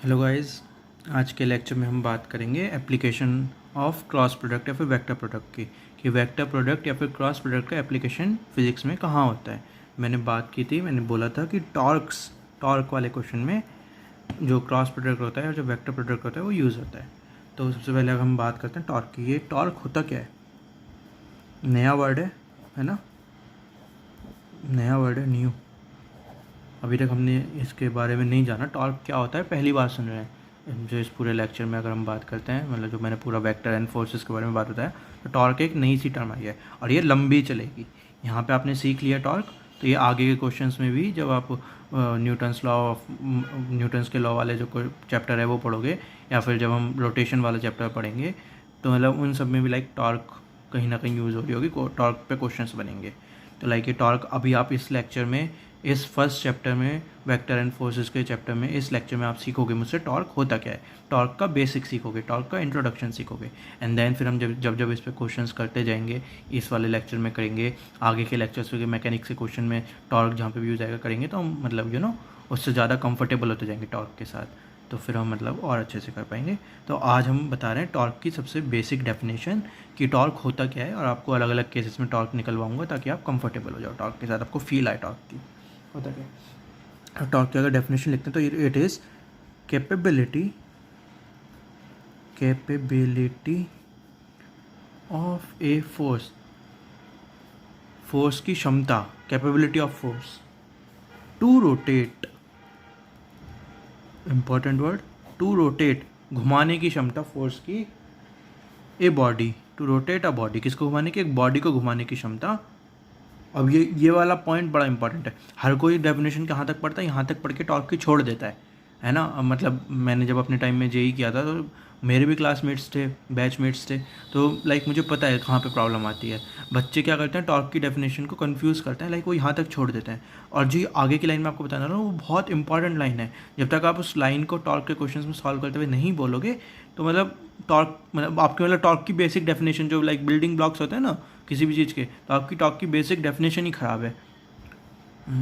Hello guys, आज के lecture में हम बात करेंगे एप्लीकेशन ऑफ क्रॉस प्रोडक्ट या फिर वेक्टर प्रोडक्ट की कि वेक्टर प्रोडक्ट या फिर क्रॉस प्रोडक्ट का एप्लीकेशन फिजिक्स में कहाँ होता है। मैंने बात की थी, मैंने बोला था कि टॉर्क वाले क्वेश्चन में जो क्रॉस प्रोडक्ट होता है और जो वेक्टर प्रोडक्ट होता है वो यूज़ होता है। तो सबसे पहले हम बात करते हैं टॉर्क की। ये टॉर्क होता क्या है? नया वर्ड है ना, नया वर्ड है, न्यू। अभी तक हमने इसके बारे में नहीं जाना टॉर्क क्या होता है, पहली बार सुन रहे हैं। जो इस पूरे लेक्चर में अगर हम बात करते हैं, मतलब जो मैंने पूरा वेक्टर एंड फोर्सेस के बारे में बात बताया, तो टॉर्क एक नई सी टर्म आई है और ये लंबी चलेगी। यहाँ पे आपने सीख लिया टॉर्क, तो ये आगे के क्वेश्चंस में भी जब आप न्यूटन्स के लॉ वाले जो चैप्टर है वो पढ़ोगे, या फिर जब हम रोटेशन वाला चैप्टर पढ़ेंगे, तो मतलब उन सब में भी लाइक टॉर्क कहीं ना कहीं यूज़ हो रही होगी, टॉर्क पे क्वेश्चंस बनेंगे। तो लाइक ये टॉर्क अभी आप इस लेक्चर में, इस फर्स्ट चैप्टर में, वेक्टर एंड फोर्सेस के चैप्टर में, इस लेक्चर में आप सीखोगे मुझसे टॉर्क होता क्या है, टॉर्क का बेसिक सीखोगे, टॉर्क का इंट्रोडक्शन सीखोगे। एंड देन फिर हम जब इस पर क्वेश्चंस करते जाएंगे, इस वाले लेक्चर में करेंगे, आगे के लेक्चर्स के मैकेनिक्स के क्वेश्चन में टॉर्क जहाँ पे भी यूज आएगा करेंगे, तो हम मतलब उससे ज़्यादा कंफर्टेबल होते जाएंगे टॉर्क के साथ, तो फिर हम मतलब और अच्छे से कर पाएंगे। तो आज हम बता रहे हैं टॉर्क की सबसे बेसिक डेफिनेशन कि टॉर्क होता क्या है, और आपको अलग अलग केसेस में टॉर्क निकलवाऊंगा ताकि आप कंफर्टेबल हो जाओ टॉर्क के साथ, आपको फील आए टॉर्क की होता क्या। टॉर्क की अगर डेफिनेशन लिखते हैं तो it is capability of a force की क्षमता, capability of force to rotate, important word, to rotate, घुमाने की क्षमता फोर्स की, a body, to rotate a body, किसको घुमाने की, एक बॉडी को घुमाने की क्षमता। अब ये वाला पॉइंट बड़ा इंपॉर्टेंट है। हर कोई डेफिनेशन कहाँ तक पढ़ता है, यहाँ तक पढ़ के टॉर्क की छोड़ देता है ना। अब मतलब मैंने जब अपने टाइम में जेई किया था तो मेरे भी क्लासमेट्स थे, बैचमेट्स थे, तो लाइक मुझे पता है कहाँ पे प्रॉब्लम आती है। बच्चे क्या करते हैं, टॉर्क की डेफिनेशन को कंफ्यूज करते हैं, लाइक वो यहाँ तक छोड़ देते हैं। और जो आगे की लाइन में आपको बताना रहा हूँ वो बहुत इंपॉर्टेंट लाइन है। जब तक आप उस लाइन को टॉर्क के क्वेश्चन में सॉल्व करते हुए नहीं बोलोगे, तो मतलब टॉर्क, मतलब आपके मतलब टॉर्क की बेसिक डेफिनेशन जो लाइक बिल्डिंग ब्लॉक्स होते हैं ना किसी भी चीज़ के, तो आपकी टॉर्क की बेसिक डेफिनेशन ही ख़राब है।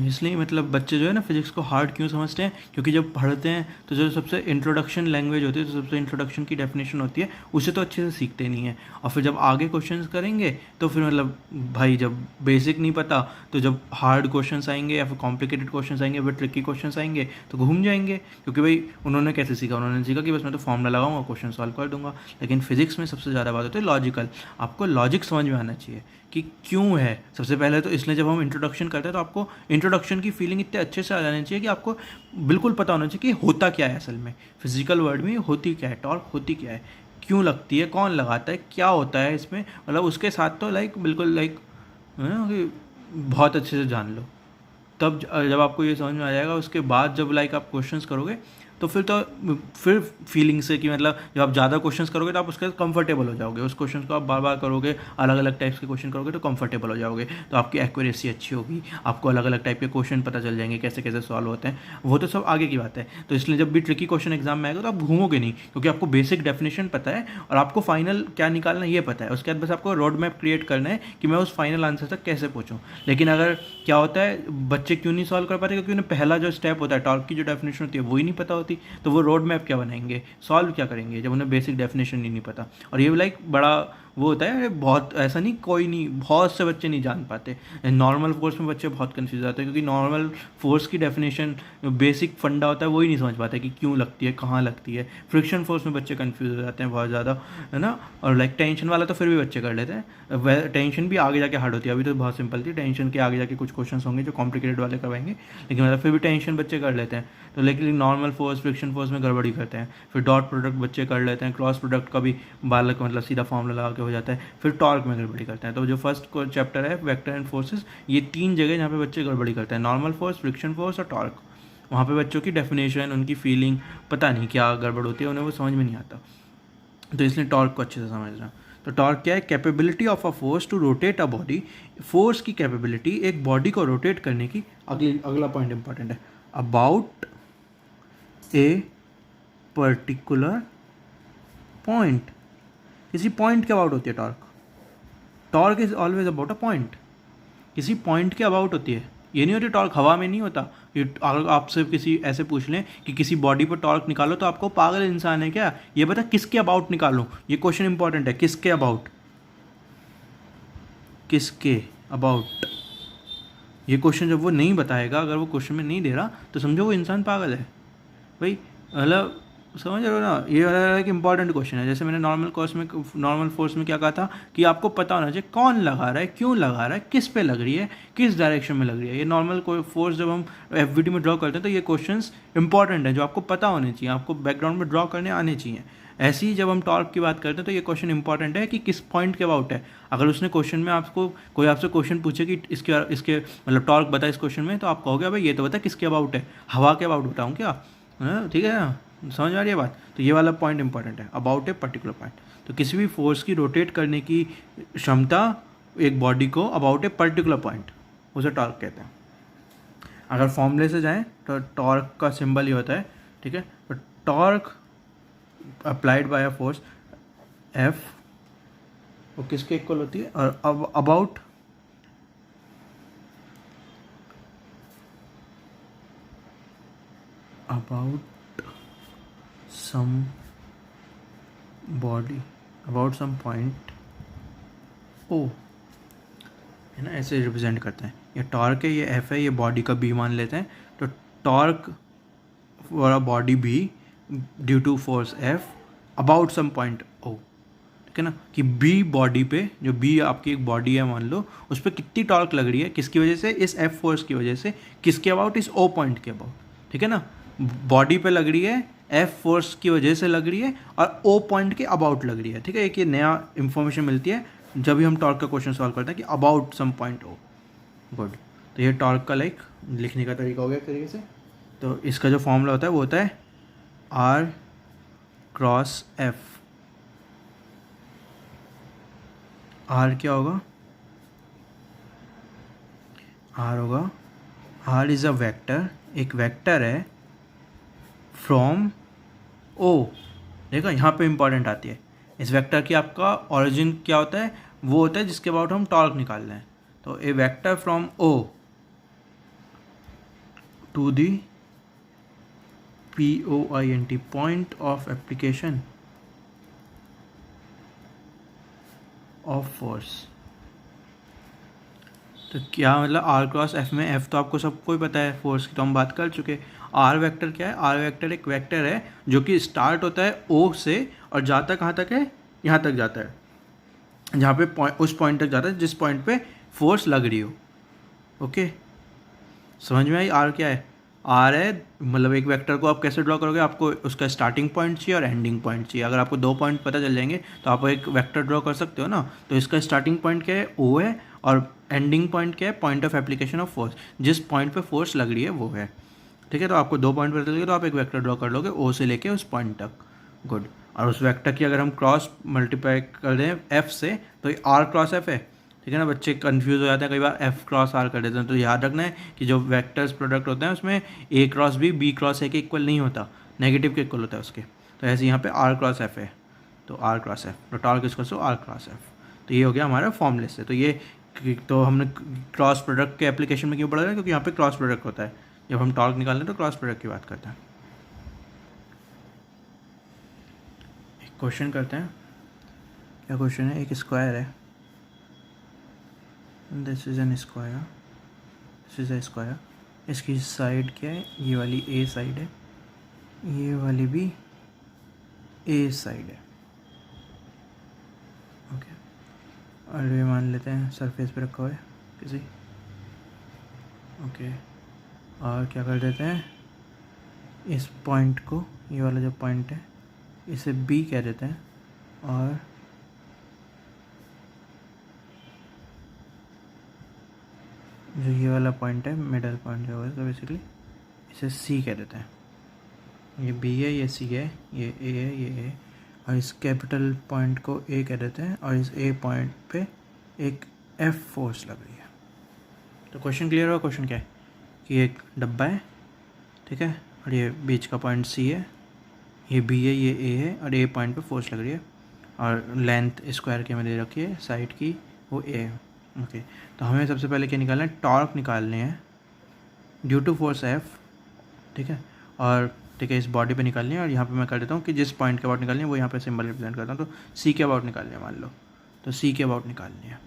इसलिए मतलब बच्चे जो है ना फिजिक्स को हार्ड क्यों समझते हैं, क्योंकि जब पढ़ते हैं तो जो सबसे इंट्रोडक्शन लैंग्वेज होती है, जो सबसे इंट्रोडक्शन की डेफिनेशन होती है, उसे तो अच्छे से सीखते नहीं है। और फिर जब आगे क्वेश्चंस करेंगे तो फिर मतलब भाई जब बेसिक नहीं पता, तो जब हार्ड क्वेश्चंस आएंगे या फिर कॉम्प्लिकेटेड क्वेश्चंस आएंगे, फिर ट्रिकी क्वेश्चंस आएंगे तो घूम जाएंगे। क्योंकि भाई उन्होंने कैसे सीखा, उन्होंने सीखा कि बस मैं तो फॉर्मूला लगाऊंगा, क्वेश्चन सॉल्व कर दूंगा। लेकिन फिजिक्स में सबसे ज़्यादा बात होती है लॉजिकल, आपको लॉजिक समझ में आना चाहिए कि क्यों है। सबसे पहले तो इसलिए जब हम इंट्रोडक्शन करते हैं तो आपको इंट्रोडक्शन की फीलिंग इतने अच्छे से आ जानी चाहिए कि आपको बिल्कुल पता होना चाहिए कि होता क्या है असल में, फिजिकल वर्ड में होती क्या है, टॉर्क होती क्या है, क्यों लगती है, कौन लगाता है, क्या होता है इसमें, मतलब उसके साथ तो लाइक बिल्कुल लाइक है ना कि बहुत अच्छे से जान लो। तब जब आपको ये समझ में आ जाएगा, उसके बाद जब लाइक आप क्वेश्चंस करोगे तो फिर फीलिंग से कि मतलब जब आप ज़्यादा क्वेश्चंस करोगे तो आप उसके साथ कंफर्टेबल हो जाओगे। उस क्वेश्चन को आप बार बार करोगे, अलग अलग टाइप्स के क्वेश्चन करोगे तो कंफर्टेबल हो जाओगे, तो आपकी एक्यूरेसी अच्छी होगी, आपको अलग अलग टाइप के क्वेश्चन पता चल जाएंगे कैसे कैसे सॉल्व होते हैं। वो तो सब आगे की बात है। तो इसलिए जब भी ट्रिकी क्वेश्चन एग्जाम में आएगा तो आप घूमोगे नहीं, क्योंकि आपको बेसिक डेफिनेशन पता है और आपको फाइनल क्या निकालना ये पता है। उसके बाद बस आपको रोड मैप क्रिएट करना है कि मैं उस फाइनल आंसर तक कैसे पहुँचूँ। लेकिन अगर क्या होता है, बच्चे क्यों नहीं सॉल्व कर पाते, क्योंकि उन्हें पहला जो स्टेप होता है, टॉर्क की जो डेफिनेशन होती है, वही नहीं पता होती। तो वो रोड मैप क्या बनाएंगे, सॉल्व क्या करेंगे जब उन्हें बेसिक डेफिनेशन ही नहीं पता। और ये लाइक बड़ा वो होता है, बहुत ऐसा नहीं, कोई नहीं, बहुत से बच्चे नहीं जान पाते। नॉर्मल फोर्स में बच्चे बहुत कंफ्यूज आते हैं, क्योंकि नॉर्मल फोर्स की डेफिनेशन बेसिक फंडा होता है, वही नहीं समझ पाते कि क्यों लगती है, कहाँ लगती है। फ्रिक्शन फोर्स में बच्चे कंफ्यूज हो जाते हैं बहुत ज़्यादा, है ना। और लाइक टेंशन वाला तो फिर भी बच्चे कर लेते हैं, टेंशन भी आगे जाके हार्ड होती है, अभी तो बहुत सिंपल थी, टेंशन के आगे जाके कुछ क्वेश्चन होंगे जो कॉम्प्लिकेटेड वाले करवाएंगे, लेकिन मतलब फिर भी टेंशन बच्चे कर लेते हैं। तो लेकिन नॉर्मल फोर्स, फ्रिक्शन फोर्स में गड़बड़ी करते हैं। फिर डॉट प्रोडक्ट बच्चे कर लेते हैं, क्रॉस प्रोडक्ट का भी बालक मतलब सीधा फॉर्मूला लगा के हो जाता है। फिर टॉर्क में गड़बड़ी करते हैं। तो जो फर्स्ट चैप्टर है वेक्टर एंड फोर्सेस, ये तीन जगह जहाँ पे बच्चे गड़बड़ी करते हैं, नॉर्मल फोर्स, फ्रिक्शन फोर्स और टॉर्क। वहाँ पे बच्चों की डेफिनेशन, उनकी फीलिंग, पता नहीं क्या गड़बड़ होती है, उन्हें वो समझ में नहीं आता। तो इसलिए टॉर्क को अच्छे से समझना। तो टॉर्क क्या है, capability of a force to rotate a body, force की कैपेबिलिटी एक बॉडी को रोटेट करने की। अगला पॉइंट इंपॉर्टेंट है, अबाउट ए पर्टिकुलर पॉइंट। किसी पॉइंट के अबाउट होती है torque. Torque is always about a point, किसी पॉइंट के अबाउट होती है। ये नहीं होती टॉर्क हवा में नहीं होता। ये अगर आपसे किसी ऐसे पूछ लें कि किसी बॉडी पर टॉर्क निकालो तो आपको पागल इंसान है क्या, ये बता किसके अबाउट निकालूं, ये क्वेश्चन इंपॉर्टेंट है, किसके अबाउट, किसके अबाउट। ये क्वेश्चन जब वो नहीं बताएगा, अगर वो क्वेश्चन में नहीं दे रहा तो समझो वो इंसान पागल है भाई। मतलब समझ रहे हो ना, ये वाला एक इंपॉर्टेंट क्वेश्चन है। जैसे मैंने नॉर्मल फोर्स में क्या कहा था कि आपको पता होना चाहिए कौन लगा रहा है, क्यों लगा रहा है, किस पे लग रही है, किस डायरेक्शन में लग रही है। ये नॉर्मल कोई फोर्स जब हम एफवीडी में ड्रॉ करते हैं तो ये क्वेश्चंस इंपॉर्टेंट है जो आपको पता होने चाहिए, आपको बैकग्राउंड में ड्रॉ करने आने चाहिए। ऐसे ही जब हम टॉर्क की बात करते हैं तो ये क्वेश्चन इंपॉर्टेंट है कि किस पॉइंट के अबाउट है। अगर उसने क्वेश्चन में आपको कोई आपसे क्वेश्चन पूछे कि इसके इसके मतलब टॉर्क बता इस क्वेश्चन में, तो आप कहोगे भाई ये तो बता किसके अबाउट है, हवा के अबाउट बताऊँ क्या, ठीक है ना, समझ में आ रही है बात। तो ये वाला पॉइंट इंपॉर्टेंट है, अबाउट ए पर्टिकुलर पॉइंट। तो किसी भी फोर्स की रोटेट करने की क्षमता एक बॉडी को अबाउट ए पर्टिकुलर पॉइंट, उसे टॉर्क कहते हैं। अगर फॉर्मूले से जाएं तो टॉर्क का सिंबल ही होता है, ठीक है। तो torque applied by a force F वो किसके इक्वल होती है, और अब about some body about some point O है ना, ऐसे रिप्रेजेंट करते हैं। ये टॉर्क है, ये एफ है, ये बॉडी का बी मान लेते हैं। तो torque for a body B due to force F about some point O, ठीक है ना, कि बी बॉडी पे, जो बी आपकी एक बॉडी है मान लो, उस पर कितनी टॉर्क लग रही है, किसकी वजह से, इस एफ फोर्स की वजह से, किसके अबाउट, इस ओ पॉइंट के अबाउट, ठीक है ना। बॉडी पे लग रही है, एफ फोर्स की वजह से लग रही है, और ओ पॉइंट के अबाउट लग रही है, ठीक है। एक ये नया इन्फॉर्मेशन मिलती है जब भी हम टॉर्क का क्वेश्चन सॉल्व करते हैं कि about some point O. Good. तो ये टॉर्क का लिखने का तरीका हो गया एक तरीके से। तो इसका जो फॉर्मूला होता है वो होता है आर क्रॉस एफ। आर क्या होगा, आर होगा, आर इज़ अ वेक्टर, एक वेक्टर है फ्रॉम ओ। देखो यहाँ पे इंपॉर्टेंट आती है, इस वेक्टर की आपका ओरिजिन क्या होता है, वो होता है जिसके अबाउट हम टॉर्क निकाल रहे हैं। तो a vector from O to the POINT point of application of force. तो क्या मतलब आर क्रॉस एफ में, एफ तो आपको सबको ही पता है फोर्स की, तो हम बात कर चुके। आर वेक्टर क्या है, आर वेक्टर एक वेक्टर है जो कि स्टार्ट होता है ओ से और जाता कहाँ तक है, यहाँ तक जाता है, जहाँ पे उस पॉइंट तक जाता है जिस पॉइंट पे फोर्स लग रही हो। ओके, समझ में आई। आर क्या है, आर है मतलब एक वेक्टर को आप कैसे ड्रॉ करोगे, आपको उसका स्टार्टिंग पॉइंट चाहिए और एंडिंग पॉइंट चाहिए। अगर आपको दो पॉइंट पता चल जाएंगे तो आप एक वेक्टर ड्रॉ कर सकते हो ना। तो इसका स्टार्टिंग पॉइंट क्या है, ओ है, और एंडिंग पॉइंट क्या है, point of application of force, जिस पॉइंट पे फोर्स लग रही है वो है, ठीक है। तो आपको दो पॉइंट पता चलेगा तो आप एक वेक्टर ड्रॉ कर लोगे ओ से लेके उस पॉइंट तक। गुड। और उस वेक्टर की अगर हम क्रॉस मल्टीप्लाई कर दें एफ से तो ये आर क्रॉस एफ है, ठीक है ना। बच्चे कंफ्यूज हो जाते हैं कई बार, एफ क्रॉस आर कर देते हैं। तो याद रखना है कि जो वेक्टर्स प्रोडक्ट होते हैं उसमें ए क्रॉस बी क्रॉस ए के इक्वल नहीं होता, नेगेटिव के इक्वल होता है उसके। तो ऐसे यहाँ पे आर क्रॉस एफ है, तो आर क्रॉस एफ, तो torque equal to R cross F. तो ये हो गया हमारा फॉर्मूले से। तो ये तो हमने क्रॉस प्रोडक्ट के एप्लीकेशन में क्यों पढ़ा है, क्योंकि यहाँ पे क्रॉस प्रोडक्ट होता है, जब हम टॉर्क निकालते हैं तो क्रॉस प्रोडक्ट की बात करते हैं। एक क्वेश्चन करते हैं, क्या क्वेश्चन है, एक स्क्वायर है, this is an square, this is a square, इसकी साइड क्या है, ये वाली ए साइड है, ये वाली भी ए साइड है। ओके, और ये मान लेते हैं सरफेस पे रखा हुआ है किसी। ओके, और क्या कर देते हैं, इस पॉइंट को, ये वाला जो पॉइंट है इसे बी कह देते हैं, और जो ये वाला पॉइंट है मिडल पॉइंट जो है, तो बेसिकली इसे सी कह देते हैं। ये बी है, ये सी है, ये ए है, ये ए, और इस कैपिटल पॉइंट को ए कह देते हैं, और इस ए पॉइंट पे एक एफ फोर्स लग रही है। तो क्वेश्चन क्लियर हुआ। क्वेश्चन क्या है कि एक डब्बा है, ठीक है, और ये बीच का पॉइंट सी है, ये बी है, ये ए है, और ए पॉइंट पे फोर्स लग रही है, और लेंथ स्क्वायर के में दे रखी है साइड की, वो ए है। ओके, तो हमें सबसे पहले क्या निकालना है, टॉर्क निकालने हैं, ड्यू टू फोर्स एफ, ठीक है, और ठीक है इस बॉडी पे निकालनी है, और यहाँ पे मैं कर देता हूँ कि जिस पॉइंट के अबाउट निकालनी है वो यहाँ पे सिंबल रिप्रेजेंट करता हूँ, तो सी के अबाउट निकालनी है मान लो, तो सी के अबाउट निकालनी है।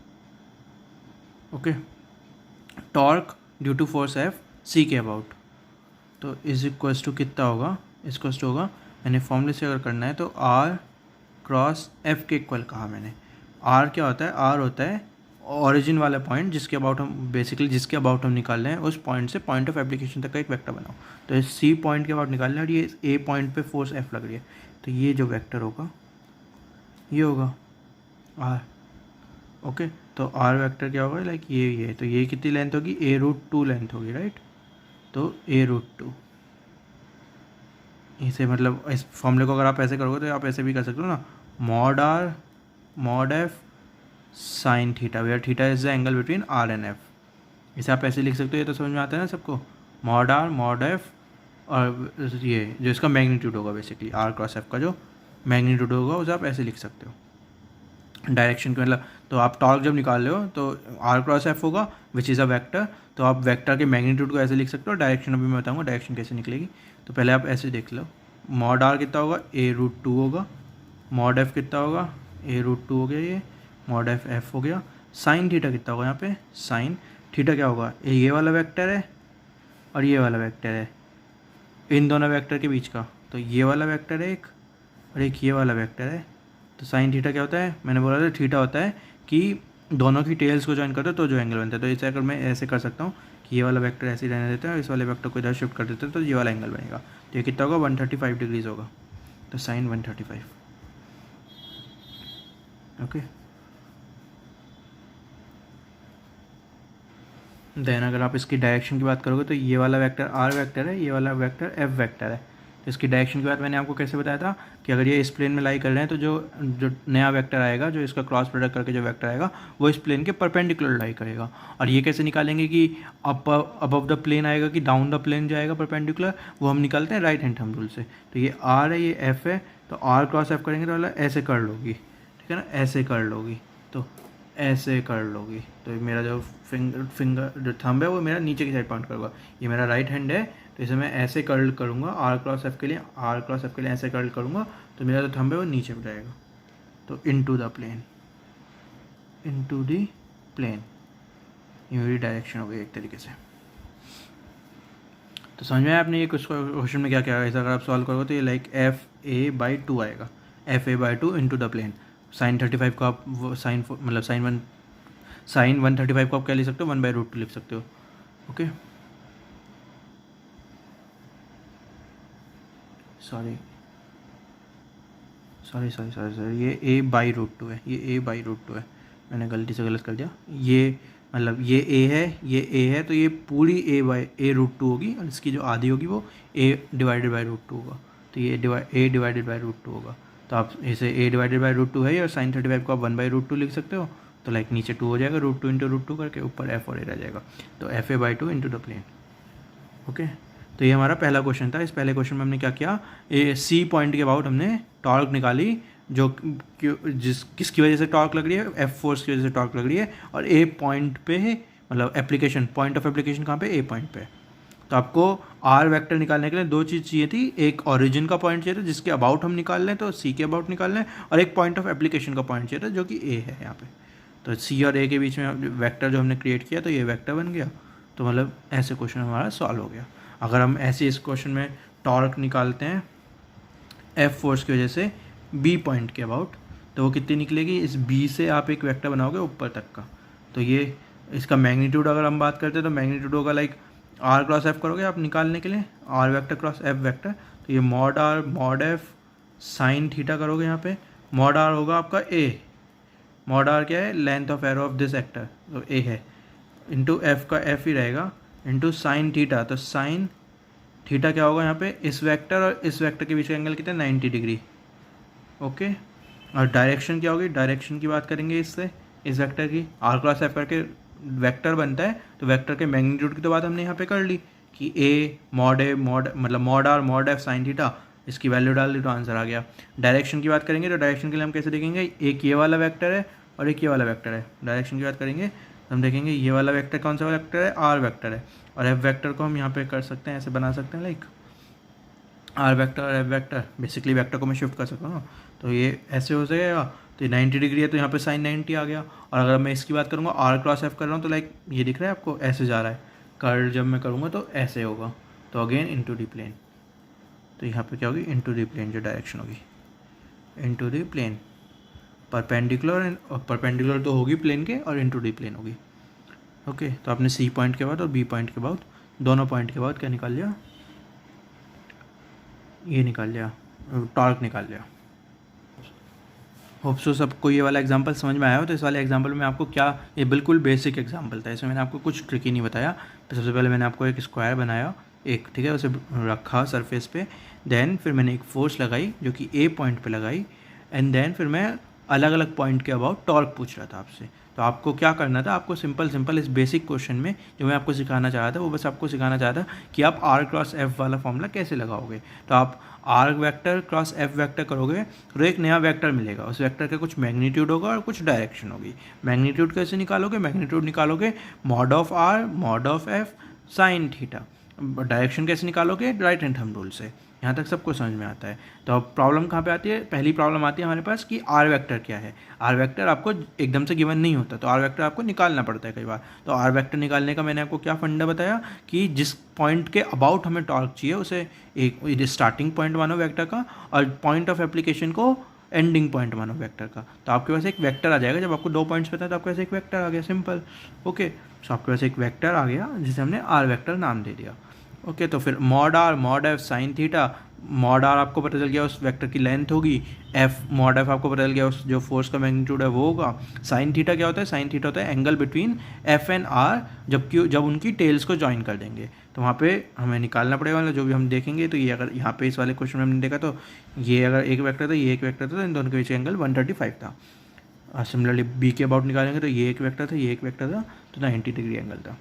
Okay, torque due to force F C के अबाउट, तो इज इक्वल्स टू कितना होगा, इक्वल्स टू होगा, मैंने फॉर्मूले से अगर करना है तो आर क्रॉस एफ के इक्वल कहा मैंने। आर क्या होता है, आर होता है ओरिजिन वाला पॉइंट जिसके अबाउट हम बेसिकली जिसके अबाउट हम निकाल रहे हैं, उस पॉइंट से पॉइंट ऑफ एप्लीकेशन तक का एक वेक्टर बनाओ। तो इस सी पॉइंट के अबाउट निकालना है और ये ए पॉइंट पे फोर्स एफ लग रही है, तो ये जो वेक्टर होगा ये होगा आर। ओके, तो आर वेक्टर क्या होगा, लाइक ये तो ये कितनी लेंथ होगी, a√2 लेंथ होगी, राइट। तो a√2 इसे मतलब इस फॉर्मूले को अगर आप ऐसे करोगे तो आप ऐसे भी कर सकते हो ना, mod R mod F sine theta, where theta is the angle between R and F. इसे आप ऐसे लिख सकते हो, ये तो समझ में आता है ना सबको, मॉड आर मॉड एफ, और ये जो इसका मैग्नीट्यूड होगा बेसिकली आर क्रॉस एफ का जो मैग्नीट्यूड होगा उसे आप ऐसे लिख सकते हो डायरेक्शन के मतलब। तो आप टॉर्क जब निकाल रहे हो तो आर क्रॉस एफ होगा विच इज़ अ वेक्टर, तो आप वेक्टर के मैग्नीट्यूड को ऐसे लिख सकते हो। डायरेक्शन अभी मैं बताऊंगा डायरेक्शन कैसे निकलेगी, तो पहले आप ऐसे देख लो, मॉड आर कितना होगा, a√2 होगा, मॉड एफ कितना होगा, a√2 हो गया, ये मॉड एफ हो गया, साइन थीटा कितना होगा यहाँ पे, साइन थीटा क्या होगा, ये वाला वेक्टर है और ये वाला वेक्टर है, इन दोनों वेक्टर के बीच का, तो ये वाला वेक्टर है एक और एक ये वाला वेक्टर है। तो साइन थीटा क्या होता है, मैंने बोला था थीटा होता है कि दोनों की टेल्स को ज्वाइन करते हो तो जो एंगल बनता है। तो इसे अगर मैं ऐसे कर सकता हूँ कि ये वाला वेक्टर ऐसे ही रहने देते हैं और इस वाले वेक्टर को इधर शिफ्ट कर देते हैं, तो ये वाला एंगल बनेगा। तो ये कितना होगा, 135 डिग्रीज होगा, तो साइन 135। ओके, देन अगर आप इसकी डायरेक्शन की बात करोगे तो ये वाला वेक्टर आर वेक्टर है, ये वाला वेक्टर एफ वेक्टर है। तो इसकी डायरेक्शन की बात मैंने आपको कैसे बताया था कि अगर ये इस प्लेन में लाई कर रहे हैं तो जो नया वेक्टर आएगा, जो इसका क्रॉस प्रोडक्ट करके जो वेक्टर आएगा वो इस प्लेन के परपेंडिकुलर लाई करेगा। और ये कैसे निकालेंगे कि अबव द प्लेन आएगा कि डाउन द प्लेन जाएगा परपेंडिकुलर, वो हम निकालते हैं राइट हैंड थंब रूल से। तो ये आर है, ये एफ है, तो आर क्रॉस एफ करेंगे तो वाला ऐसे कर लोगी, ठीक है ना, ऐसे कर लोगी, तो ऐसे कर लोगी, तो मेरा जो फिंगर जो थंब है वो मेरा नीचे की साइड पॉइंट करूँगा, ये मेरा राइट हैंड है, तो इसे मैं ऐसे कर्ल करूँगा आर क्रॉस एफ के लिए, आर क्रॉस एफ के लिए ऐसे कर्ल करूँगा, तो मेरा जो थंब है वो नीचे में जाएगा, तो into the plane, into the plane, ये मेरी डायरेक्शन हो गई एक तरीके से। तो समझ में आया आपने ये क्वेश्चन में क्या क्या है। अगर आप सॉल्व करोगे तो ये लाइक FA/2 आएगा, FA/2 into the plane. Sign 35 को आप साइन मतलब साइन 135 को आप क्या लिख सकते हो, 1/√2 लिख सकते हो। ओके, सॉरी, ये A/√2 है, ये A/√2 है, मैंने गलती से गलत कर दिया। ये मतलब ये A है तो ये पूरी A/√2 होगी, और इसकी जो आधी होगी वो A/√2 होगा, तो ये A/√2 होगा। तो आप इसे A/√2 है और साइन 35 को आप 1/√2 लिख सकते हो, तो लाइक नीचे 2 हो जाएगा, √2 इंटू √2 करके, ऊपर F और A रह जाएगा, तो FA/2 into the plane. Okay, तो ये हमारा पहला क्वेश्चन था। इस पहले क्वेश्चन में हमने क्या किया, सी पॉइंट के अबाउट हमने टॉर्क निकाली, जो किसकी वजह से टॉर्क लग रही है, एफ फोर्स की वजह से टॉर्क लग रही है, और ए पॉइंट पे मतलब एप्लीकेशन, पॉइंट ऑफ एप्लीकेशन कहाँ पे, ए पॉइंट पे। तो आपको आर वेक्टर निकालने के लिए दो चीज़ चाहिए थी, एक ओरिजिन का पॉइंट चाहिए था जिसके अबाउट हम निकाल लें, तो सी के अबाउट निकाल लें, और एक पॉइंट ऑफ एप्लीकेशन का पॉइंट चाहिए था जो कि ए है यहाँ पे। तो सी और ए के बीच में वेक्टर जो हमने क्रिएट किया तो ये वेक्टर बन गया। तो मतलब ऐसे क्वेश्चन हमारा सॉल्व हो गया। अगर हम ऐसे इस क्वेश्चन में टॉर्क निकालते हैं एफ फोर्स की वजह से बी पॉइंट के अबाउट, तो वो कितनी निकलेगी, इस बी से आप एक वेक्टर बनाओगे ऊपर तक का, तो ये इसका मैग्नीट्यूड अगर हम बात करते हैं तो मैग्नीट्यूड होगा लाइक आर क्रॉस एफ करोगे आप निकालने के लिए, R vector cross F vector, तो ये mod R mod F sine theta करोगे, यहाँ पे मॉड आर होगा आपका ए, मॉड आर क्या है, length of arrow of this vector, तो ए है, इंटू एफ का एफ ही रहेगा, इंटू साइन थीटा, तो साइन थीटा क्या होगा यहाँ पे, इस वेक्टर और इस वेक्टर के बीच का एंगल कितना, 90 डिग्री। ओके, और डायरेक्शन क्या होगी, डायरेक्शन की बात करेंगे इससे, इस वेक्टर की आर क्रॉस एफ करके वेक्टर बनता है, तो वेक्टर के मैग्नीट्यूड की तो बात हमने यहाँ पे कर ली कि ए मॉड मतलब mod R mod F sine theta, इसकी वैल्यू डाल दी तो आंसर आ गया। डायरेक्शन की बात करेंगे तो डायरेक्शन के लिए हम कैसे देखेंगे, एक ये वाला वेक्टर है और एक ये वाला वेक्टर है। डायरेक्शन की बात करेंगे तो हम देखेंगे ये वाला वेक्टर कौन सा वेक्टर है, आर वेक्टर है, और एफ वेक्टर को हम यहाँ पे कर सकते हैं, ऐसे बना सकते हैं लाइक आर वेक्टर और एफ वेक्टर, बेसिकली वेक्टर को मैं शिफ्ट कर सकता हूँ ना, तो ये ऐसे हो जाएगा। तो ये 90 डिग्री है तो यहाँ पे साइन 90 आ गया। और अगर मैं इसकी बात करूँगा आर क्रॉस एफ कर रहा हूँ तो लाइक ये दिख रहा है आपको, ऐसे जा रहा है कर्ल, जब मैं करूँगा तो ऐसे होगा, तो अगेन इनटू दी प्लेन, तो यहाँ पे क्या होगी इनटू दी प्लेन, जो डायरेक्शन होगी इनटू दी प्लेन, परपेंडिकुलर, और परपेंडिकुलर तो होगी प्लेन के, और इनटू दी प्लेन होगी। ओके, तो आपने सी पॉइंट के बाद और बी पॉइंट के बाद, दोनों पॉइंट के बाद क्या निकाल लिया, ये निकाल लिया, टॉर्क निकाल लिया। होप सो सबको ये वाला एग्जांपल समझ में आया हो। तो इस वाले एग्जांपल में आपको क्या, ये बिल्कुल बेसिक एग्जांपल था, इसमें मैंने आपको कुछ ट्रिकी नहीं बताया। तो सबसे पहले मैंने आपको एक स्क्वायर बनाया एक, ठीक है, उसे रखा सरफेस पे, देन फिर मैंने एक फोर्स लगाई जो कि ए पॉइंट पे लगाई, एंड देन फिर मैं अलग अलग पॉइंट के अबाउट टॉर्क पूछ रहा था आपसे। तो आपको क्या करना था, आपको सिंपल इस बेसिक क्वेश्चन में जो मैं आपको सिखाना चाह रहा था, वो बस आपको सिखाना चाहा था कि आप आर क्रॉस एफ वाला फॉर्मूला कैसे लगाओगे। तो आप R vector cross F vector करोगे तो एक नया वेक्टर मिलेगा, उस वेक्टर का कुछ मैग्नीट्यूड होगा और कुछ डायरेक्शन होगी। मैग्नीट्यूड कैसे निकालोगे, मैग्नीट्यूड निकालोगे mod of R mod of F sine theta. Direction कैसे निकालोगे, राइट हैंड थंब रूल से। यहाँ तक सबको समझ में आता है। तो अब प्रॉब्लम कहाँ पे आती है, पहली प्रॉब्लम आती है हमारे पास कि आर वेक्टर क्या है। आर वेक्टर आपको एकदम से गिवन नहीं होता, तो आर वेक्टर आपको निकालना पड़ता है कई बार। तो आर वेक्टर निकालने का मैंने आपको क्या फंडा बताया कि जिस पॉइंट के अबाउट हमें टॉर्क चाहिए उसे एक स्टार्टिंग पॉइंट मानो वेक्टर का, और पॉइंट ऑफ एप्लीकेशन को एंडिंग पॉइंट मानो वेक्टर का। तो आपके पास एक वेक्टर आ जाएगा, जब आपको 2 पॉइंट्स पता है तो आपके पास एक वेक्टर आ गया, सिंपल। ओके, तो आपके पास एक वेक्टर आ गया जिसे हमने आर वेक्टर नाम दे दिया। ओके, तो फिर mod R mod F sine theta, mod R आपको पता चल गया उस वेक्टर की लेंथ होगी, एफ मॉड एफ आपको पता चल गया उस जो फोर्स का मैग्नीट्यूड है वो होगा। साइन थीटा क्या होता है, साइन थीटा होता है angle between F and R जब उनकी टेल्स को ज्वाइन कर देंगे, तो वहाँ पे हमें निकालना पड़ेगा, मतलब जो भी हम देखेंगे। तो ये अगर यहाँ पे इस वाले क्वेश्चन में हमने देखा तो ये अगर एक वेक्टर था, ये एक वेक्टर था, तो इन दोनों के बीच एंगल 135 था। और सिमिलरली बी के अबाउट निकालेंगे तो ये एक वेक्टर था, ये एक वेक्टर था, तो 90 डिग्री एंगल था।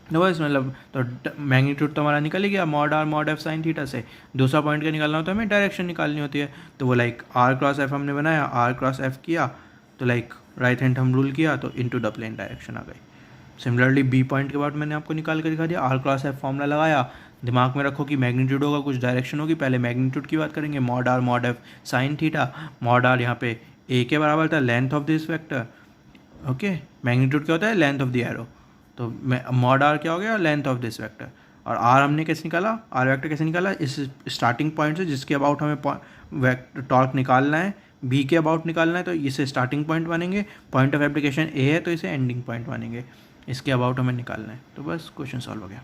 तो बस मतलब तो मैग्नीट्यूड तो हमारा निकल ही गया mod R mod F sine theta से। दूसरा पॉइंट का निकालना होता है हमें डायरेक्शन निकालनी होती है। तो वो लाइक आर क्रॉस एफ हमने बनाया, आर क्रॉस एफ किया तो लाइक राइट हैंड हम रूल किया तो इनटू द प्लेन डायरेक्शन आ गई। सिमिलरली बी पॉइंट के बाद मैंने आपको निकाल कर दिखा दिया, आर क्रॉस एफ फॉर्मूला लगाया, दिमाग में रखो कि मैग्नीट्यूड होगा कुछ डायरेक्शन होगी। पहले मैग्नीट्यूड की बात करेंगे, mod R mod F sine theta, mod R यहाँ पे ए के बराबर था length of this vector. Okay, magnitude क्या होता है, लेंथ ऑफ द एरो, तो मॉड आर क्या हो गया, लेंथ ऑफ दिस वेक्टर। और आर हमने कैसे निकाला, आर वेक्टर कैसे निकाला, इस स्टार्टिंग पॉइंट से जिसके अबाउट हमें टॉर्क निकालना है, बी के अबाउट निकालना है, तो इसे स्टार्टिंग पॉइंट मानेंगे, पॉइंट ऑफ एप्लीकेशन ए है तो इसे एंडिंग पॉइंट मानेंगे, इसके अबाउट हमें निकालना है। तो बस क्वेश्चन सॉल्व हो गया।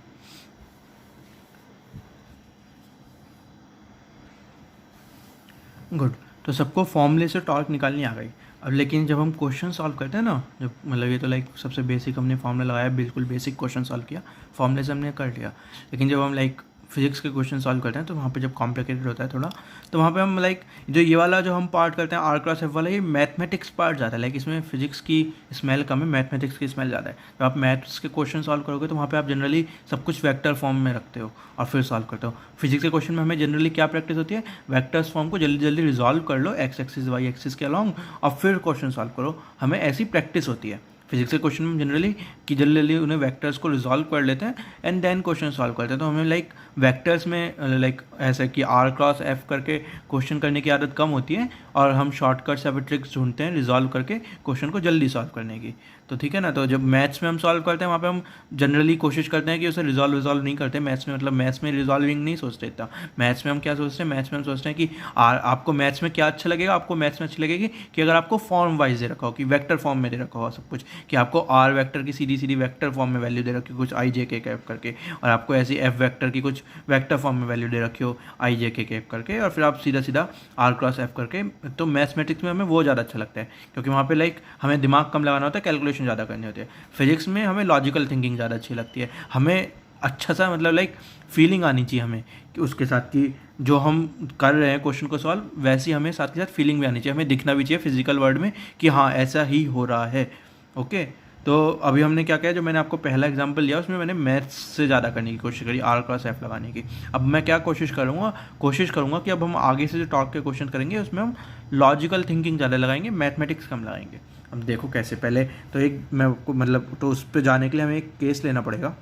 गुड, तो सबको फॉर्मूले से टॉर्क निकालनी आ गई। अब लेकिन जब हम क्वेश्चन सॉल्व करते हैं ना, जब मतलब ये तो लाइक सबसे बेसिक हमने फॉर्मूला लगाया, बिल्कुल बेसिक क्वेश्चन सॉल्व किया, फॉर्मूले से हमने कर लिया। लेकिन जब हम लाइक फिजिक्स के क्वेश्चन सॉल्व करते हैं तो वहाँ पे जब कॉम्प्लिकेटेड होता है थोड़ा, तो वहाँ पे हम लाइक जो ये वाला जो हम पार्ट करते हैं आर क्रॉस एफ वाला, ये मैथमेटिक्स पार्ट ज़्यादा है। लाइक इसमें फिजिक्स की स्मेल कम है, मैथमेटिक्स की स्मेल ज़्यादा है। जब आप मैथ्स के क्वेश्चन सॉल्व करोगे तो वहाँ पे आप जनरली सब कुछ वेक्टर फॉर्म में रखते हो और फिर सॉल्व करते हो। फिजिक्स के क्वेश्चन में हमें जनरली क्या प्रैक्टिस होती है, वेक्टर्स फॉर्म को जल्दी जल्दी रिजॉल्व कर लो एक्स एक्सिस वाई एक्सिस के अलॉन्ग और फिर क्वेश्चन सॉल्व करो, हमें ऐसी प्रैक्टिस होती है। फिजिक्स के क्वेश्चन में जनरली कि जल्दी जल्दी उन्हें वेक्टर्स को रिजॉल्व कर लेते हैं एंड देन क्वेश्चन सॉल्व करते हैं। तो हमें लाइक वेक्टर्स में लाइक ऐसा कि आर क्रॉस एफ करके क्वेश्चन करने की आदत कम होती है और हम शॉर्टकट्स या फिर ट्रिक्स ढूंढते हैं रिजॉल्व करके क्वेश्चन को जल्दी सॉल्व करने की। तो ठीक है ना, तो जब मैथ्स में हम सॉल्व करते हैं वहाँ पे हम जनरली कोशिश करते हैं कि उसे रिजॉल्व नहीं करते मैथ्स में, मतलब मैथ्स में रिजॉल्विंग नहीं सोचते इतना। मैथ्स में हम क्या सोचते हैं, मैथ्स में हम सोचते हैं कि आपको मैथ्स में क्या अच्छा लगेगा, आपको मैथ्स में अच्छी लगेगी कि अगर आपको फॉर्म वाइज दे रखा हो, कि वेक्टर फॉर्म में दे रखा हो सब कुछ, कि आपको आर वेक्टर की सीधी वेक्टर फॉर्म में वैल्यू दे रखी हो कुछ आई जे के कैप करके, और आपको ऐसी एफ वेक्टर की कुछ वेक्टर फॉर्म में वैल्यू दे रखी हो आई जे के कैप करके, और फिर आप सीधा आर क्रॉस एफ करके। तो मैथमेटिक्स में हमें वो ज़्यादा अच्छा लगता है क्योंकि वहाँ पे लाइक हमें दिमाग कम लगाना होता है, कैलकुलेशन ज़्यादा करनी होती है। फिजिक्स में हमें लॉजिकल थिंकिंग ज़्यादा अच्छी लगती है, हमें अच्छा सा मतलब लाइक फीलिंग आनी चाहिए हमें कि उसके साथ कि जो हम कर रहे हैं क्वेश्चन को सॉल्व, वैसी हमें साथ के साथ फीलिंग भी आनी चाहिए, हमें दिखना भी चाहिए फिजिकल वर्ल्ड में कि हाँ ऐसा ही हो रहा है। ओके, तो अभी हमने क्या किया, जो मैंने आपको पहला एग्जांपल लिया उसमें मैंने मैथ्स से ज़्यादा करने की कोशिश करी, आर क्रॉस एफ लगाने की। अब मैं क्या कोशिश करूँगा कि अब हम आगे से जो टॉर्क के क्वेश्चन करेंगे उसमें हम लॉजिकल थिंकिंग ज़्यादा लगाएंगे, मैथमेटिक्स कम लगाएंगे। अब देखो कैसे, पहले तो एक मैं आपको मतलब तो उस पर जाने के लिए हमें एक केस लेना पड़ेगा,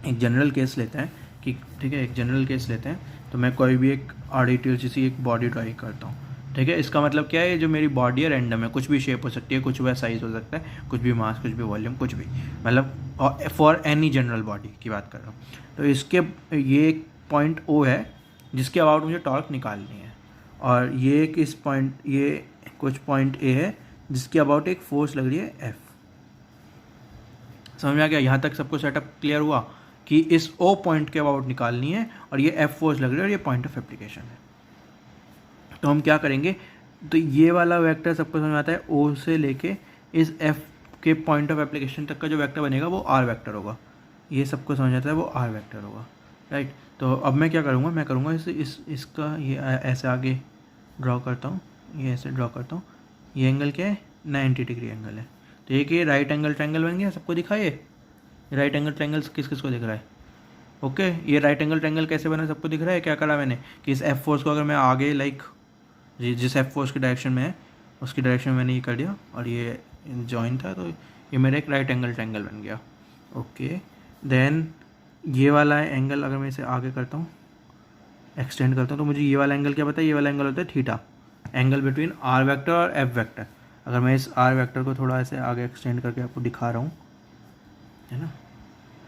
एक जनरल केस लेते हैं कि ठीक है, एक जनरल केस लेते हैं। तो मैं कोई भी एक आर्बिट्रेरी जैसी एक बॉडी ड्राइंग करता हूँ, ठीक है। इसका मतलब क्या है, जो मेरी बॉडी है रैंडम है, कुछ भी शेप हो सकती है, कुछ भी साइज़ हो सकता है, कुछ भी मास, कुछ भी वॉल्यूम, कुछ भी, मतलब फॉर एनी जनरल बॉडी की बात कर रहा हूँ। तो इसके ये एक पॉइंट ओ है जिसके अबाउट मुझे टॉर्क निकालनी है, और ये एक इस पॉइंट, ये कुछ पॉइंट ए है जिसके अबाउट एक फोर्स लग रही है एफ। समझ में आ गया? यहाँ तक सबको सेटअप क्लियर हुआ कि इस ओ पॉइंट के अबाउट निकालनी है और ये एफ फोर्स लग रही है और ये पॉइंट ऑफ एप्लीकेशन है। तो हम क्या करेंगे, तो ये वाला वेक्टर सबको समझ में आता है, ओ से लेके इस एफ के पॉइंट ऑफ एप्लीकेशन तक का जो वेक्टर बनेगा वो आर वेक्टर होगा। ये सबको समझ आता है, वो आर वेक्टर होगा, राइट। तो अब मैं क्या करूँगा, मैं करूँगा इसका ये ऐसे आगे ड्रॉ करता हूँ, ये ऐसे ड्रॉ करता हूँ। ये एंगल क्या है, 90 डिग्री एंगल है। तो ये कि राइट एंगल ट्रायंगल बन गया, सबको दिखा ये राइट एंगल ट्रायंगल किस किस को दिख रहा है? ओके, ये राइट एंगल ट्रायंगल कैसे बना सबको दिख रहा है? क्या करा मैंने कि इस एफ फोर्स को अगर मैं आगे लाइक जिस एफ फोर्स की डायरेक्शन में है उसकी डायरेक्शन में मैंने ये कर दिया और ये जॉइन था, तो ये मेरा एक राइट एंगल ट्रायंगल बन गया। ओके, देन ये वाला एंगल अगर मैं इसे आगे करता हूँ, एक्सटेंड करता हूँ, तो मुझे ये वाला एंगल क्या पता है, ये वाला एंगल होता है theta, angle between R vector और एफ वेक्टर। अगर मैं इस आर वेक्टर को थोड़ा ऐसे आगे एक्सटेंड करके आपको दिखा रहा हूँ, है ना,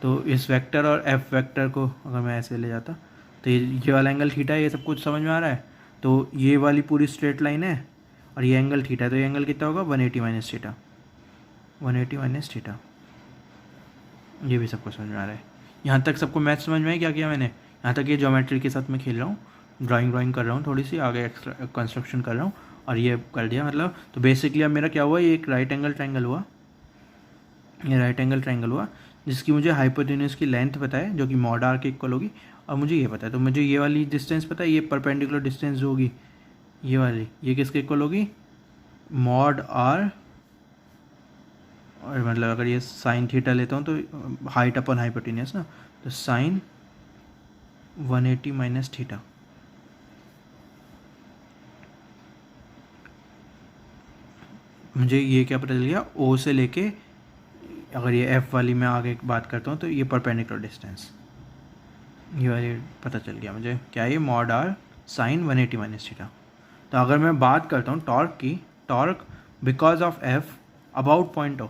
तो इस वेक्टर और एफ वेक्टर को अगर मैं ऐसे ले जाता तो ये वाला एंगल थीटा है, ये सब कुछ समझ में आ रहा है। तो ये वाली पूरी स्ट्रेट लाइन है और ये एंगल थीटा है, तो ये एंगल कितना होगा, 180 माइनस थीटा, 180 माइनस थीटा। ये भी सबको समझ में आ रहा है? यहाँ तक सबको मैथ समझ में है? क्या किया मैंने यहाँ तक, ये ज्योमेट्री के साथ मैं खेल रहा हूँ, ड्राइंग कर रहा हूँ, थोड़ी सी आगे एक्स्ट्रा कंस्ट्रक्शन कर रहा हूँ और ये कर दिया। मतलब तो बेसिकली अब मेरा क्या हुआ, ये एक राइट एंगल ट्रायंगल हुआ, ये राइट एंगल ट्रायंगल हुआ जिसकी मुझे हाइपोटेन्यूज की लेंथ पता है जो कि मॉड आर के इक्वल होगी, और मुझे ये पता है, तो मुझे ये वाली डिस्टेंस पता है, ये परपेंडिकुलर डिस्टेंस जो होगी ये वाली, ये किसके इक्वल होगी, मॉड आर, और मतलब अगर ये साइन थीटा लेता हूँ तो हाइट अपन हाइपोटेन्यूज ना, तो साइन 180 माइनस थीटा। मुझे ये क्या पता चल गया, ओ से लेके अगर ये एफ वाली मैं आगे बात करता हूँ तो ये परपेंडिकुलर डिस्टेंस, ये वाली पता चल गया मुझे, क्या है, mod R sine 180 minus theta. तो अगर मैं बात करता हूँ टॉर्क की, torque because of F about point O,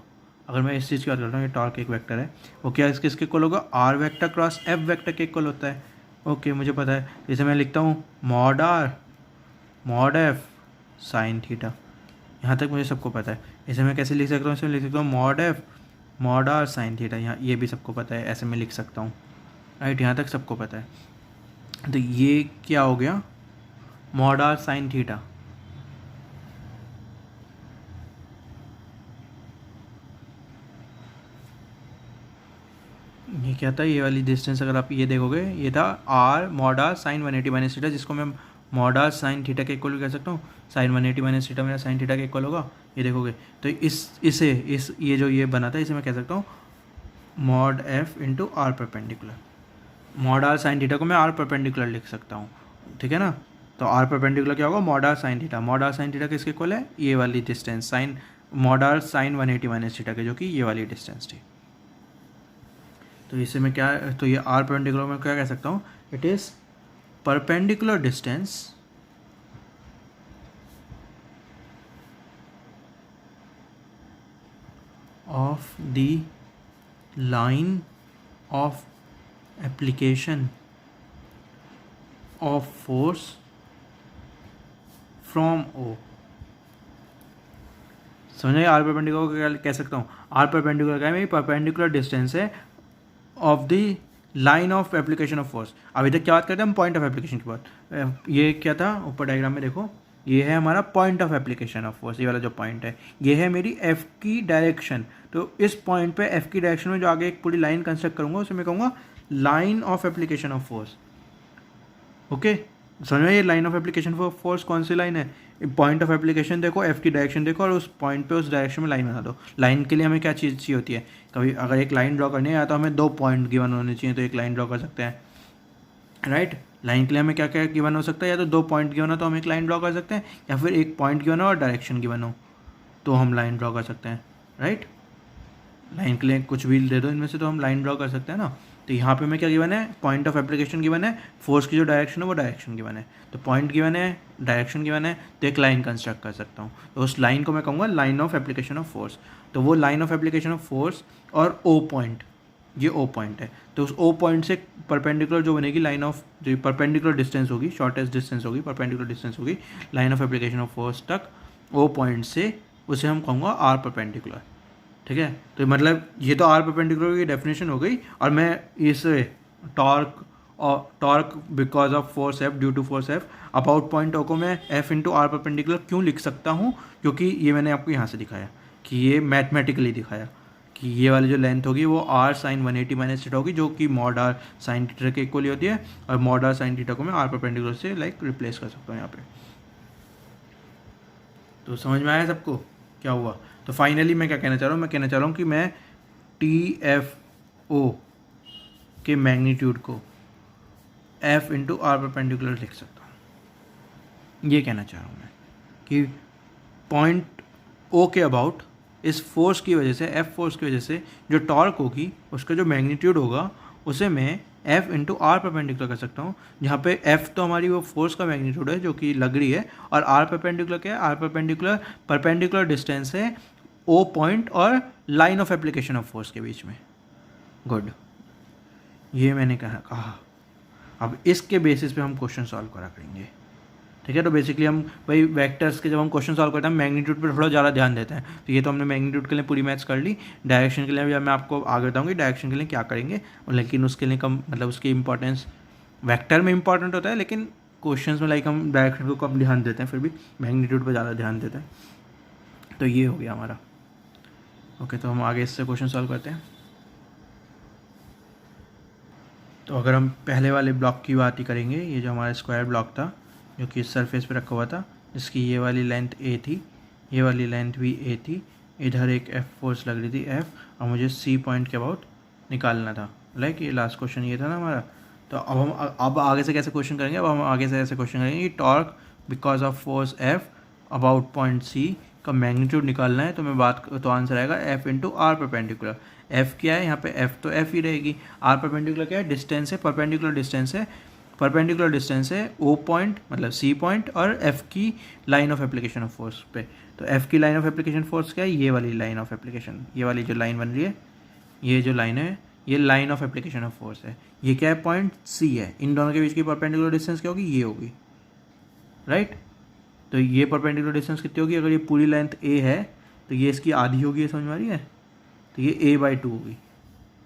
अगर मैं इस चीज़ की बात करता हूँ, ये टॉर्क एक वेक्टर है, वो क्या किसके इक्वल होगा, R vector cross F vector के इक्वल होता है। ओके, मुझे पता है, जैसे मैं लिखता हूँ mod R mod F sine theta, यहाँ तक मुझे सबको पता है। इसे मैं कैसे लिख सकता हूँ, इसमें लिख सकता हूँ mod F mod R sine theta, यहाँ ये भी सबको पता है, ऐसे मैं लिख सकता हूँ, राइट, यहाँ तक सबको पता है। तो ये क्या हो गया, मॉड आर साइन थीटा। ये क्या था, ये वाली डिस्टेंस अगर आप ये देखोगे, ये था R mod R sine 180 minus theta, जिसको मैं मॉड आर साइन थीटा के इक्वल कह सकता हूँ, साइन 180 माइनस थीटा मेरा साइन थीटा के इक्वल होगा, ये देखोगे। तो इस ये जो ये बना था, इसे मैं कह सकता हूँ mod F into R perpendicular. Mod R sine theta को मैं आर परपेंडिकुलर लिख सकता हूँ, ठीक है ना। तो आर परपेंडिकुलर क्या होगा, mod R sine theta, mod R sine theta किसके इक्वल है, ये वाली distance sine mod R sine 180 minus theta के, जो कि ये वाली डिस्टेंस थी। तो इसे मैं क्या, तो ये आर परपेंडिकुलर में क्या कह सकता हूँ, it is perpendicular distance of the line of application of force from O। समझ आर परपेंडिकुलर को क्या कह सकता हूँ, आर परपेंडिकुलर क्या है, मेरी परपेंडिकुलर डिस्टेंस है of the line of application of force. अभी तक क्या बात करते हैं हम, पॉइंट ऑफ एप्लीकेशन की बात। ये क्या था, ऊपर डायग्राम में देखो, ये है हमारा point of application of force, ये वाला जो पॉइंट है, ये है मेरी एफ की डायरेक्शन। तो इस पॉइंट पे एफ की डायरेक्शन में जो आगे एक पूरी लाइन कंस्ट्रक्ट करूँगा उसे मैं कहूँगा line of application of force. Okay, समझ में, ये line of application of force कौन सी लाइन है, पॉइंट ऑफ एप्लीकेशन देखो, एफ की डायरेक्शन देखो और उस पॉइंट पे उस डायरेक्शन में लाइन बना दो। लाइन के लिए हमें क्या चीज़ चाहिए होती है, कभी अगर एक लाइन ड्रॉ करनी है तो हमें 2 पॉइंट गिवन होने चाहिए, तो एक लाइन ड्रॉ कर सकते हैं, राइट। लाइन के लिए हमें क्या क्या गिवन हो सकता है, या तो 2 पॉइंट गिवन हो तो हम एक लाइन ड्रॉ कर सकते हैं, या फिर एक पॉइंट गिवन हो और डायरेक्शन गिवन हो। तो हम लाइन ड्रॉ कर सकते हैं, राइट। लाइन के लिए कुछ भी दे दो इनमें से तो हम लाइन ड्रॉ कर सकते हैं ना। तो यहाँ पे मैं क्या गिवन है, पॉइंट ऑफ एप्लीकेशन गिवन है, फोर्स की जो डायरेक्शन है वो डायरेक्शन गिवन है, तो पॉइंट गिवन है, डायरेक्शन गिवन है, तो एक लाइन कंस्ट्रक्ट कर सकता हूँ। तो उस लाइन को मैं कहूँगा line of application of force. तो वो line of application of force और ओ पॉइंट, ये ओ पॉइंट है, तो उस ओ पॉइंट से परपेंडिकुलर जो बनेगी लाइन ऑफ, जो परपेंडिकुलर डिस्टेंस होगी, शॉर्टेस्ट डिस्टेंस होगी, परपेंडिकुलर डिस्टेंस होगी line of application of force तक ओ पॉइंट से, उसे हम कहूँगा आर परपेंडिकुलर, ठीक है। तो मतलब ये तो आर परपेंडिकुलर की डेफिनेशन हो गई, और मैं इस torque because of force F due to force F about point O को मैं एफ इंटू आर परपेंडिकुलर क्यों लिख सकता हूँ, क्योंकि ये मैंने आपको यहाँ से दिखाया कि ये मैथमेटिकली दिखाया कि ये वाली जो लेंथ होगी वो आर साइन 180 माइनस थीटा होगी, जो कि मॉड आर साइन थीटा के इक्वली होती है, और मॉड आर साइन थीटा को मैं आर परपेंडिकुलर से लाइक रिप्लेस कर सकता हूँ यहाँ पे। तो समझ में आया सबको क्या हुआ। तो फाइनली मैं क्या कहना चाह रहा हूँ, मैं कहना चाह रहा हूँ कि मैं टी एफ ओ के मैग्नीट्यूड को एफ इंटू आर परपेंडिकुलर लिख सकता हूँ। ये कहना चाह रहा हूँ मैं कि पॉइंट ओ के अबाउट इस फोर्स की वजह से, एफ फोर्स की वजह से जो टॉर्क होगी उसका जो मैग्नीट्यूड होगा उसे मैं एफ इंटू आर परपेंडिकुलर कर सकता हूँ, जहाँ पे एफ तो हमारी वो फोर्स का मैग्नीट्यूड है जो कि लग रही है, और आर परपेंडिकुलर क्या है, आर परपेंडिकुलर परपेंडिकुलर डिस्टेंस है ओ पॉइंट और line of application of force के बीच में। गुड, ये मैंने कहा। अब इसके बेसिस पे हम क्वेश्चन सॉल्व करा करेंगे, ठीक है। तो बेसिकली हम भाई वेक्टर्स के जब हम क्वेश्चन सॉल्व करते हैं मैग्नीट्यूड पर थोड़ा ज़्यादा ध्यान देते हैं। तो ये तो हमने मैग्नीट्यूड के लिए पूरी मैथ्स कर ली, डायरेक्शन के लिए भी मैं आपको आगे बताऊंगी डायरेक्शन के लिए क्या करेंगे, लेकिन उसके लिए कम, मतलब उसकी इंपॉर्टेंस वेक्टर में इंपॉर्टेंट होता है, लेकिन क्वेश्चंस में लाइक हम डायरेक्शन को कम ध्यान देते हैं, फिर भी मैग्नीट्यूड पर ज़्यादा ध्यान देते हैं। तो ये हो गया हमारा। ओके, तो हम आगे इससे क्वेश्चन सॉल्व करते हैं। तो अगर हम पहले वाले ब्लॉक की बात ही करेंगे, ये जो हमारा स्क्वायर ब्लॉक था जो कि इस सरफेस पे रखा हुआ था, इसकी ये वाली लेंथ ए थी, ये वाली लेंथ भी ए थी, इधर एक एफ फोर्स लग रही थी एफ, और मुझे सी पॉइंट के अबाउट निकालना था। लाइक ये लास्ट क्वेश्चन ये था ना हमारा। तो अब आगे से कैसे क्वेश्चन करेंगे, अब हम आगे से ऐसे क्वेश्चन करेंगे कि torque because of force F about point C का मैग्नीट्यूड निकालना है। तो तो आंसर आएगा F into R perpendicular. F क्या है यहाँ पे, एफ तो एफ ही रहेगी, आर परपेंडिकुलर क्या है, डिस्टेंस है, परपेंडिकुलर डिस्टेंस है, परपेंडिकुलर डिस्टेंस है ओ पॉइंट मतलब सी पॉइंट और एफ की line of application of force पे। तो एफ की लाइन ऑफ एप्लीकेशन फोर्स क्या है, ये वाली लाइन ऑफ एप्लीकेशन, ये वाली जो लाइन बन रही है, ये जो लाइन है ये line of application of force है। ये क्या है, पॉइंट सी है, इन दोनों के बीच की परपेंडिकुलर डिस्टेंस क्या होगी, ये होगी, राइट। तो ये परपेंडिकुलर डिस्टेंस कितनी होगी, अगर ये पूरी लेंथ ए है तो ये इसकी आधी होगी, ये समझ में आ रही है, तो ये a/2 होगी।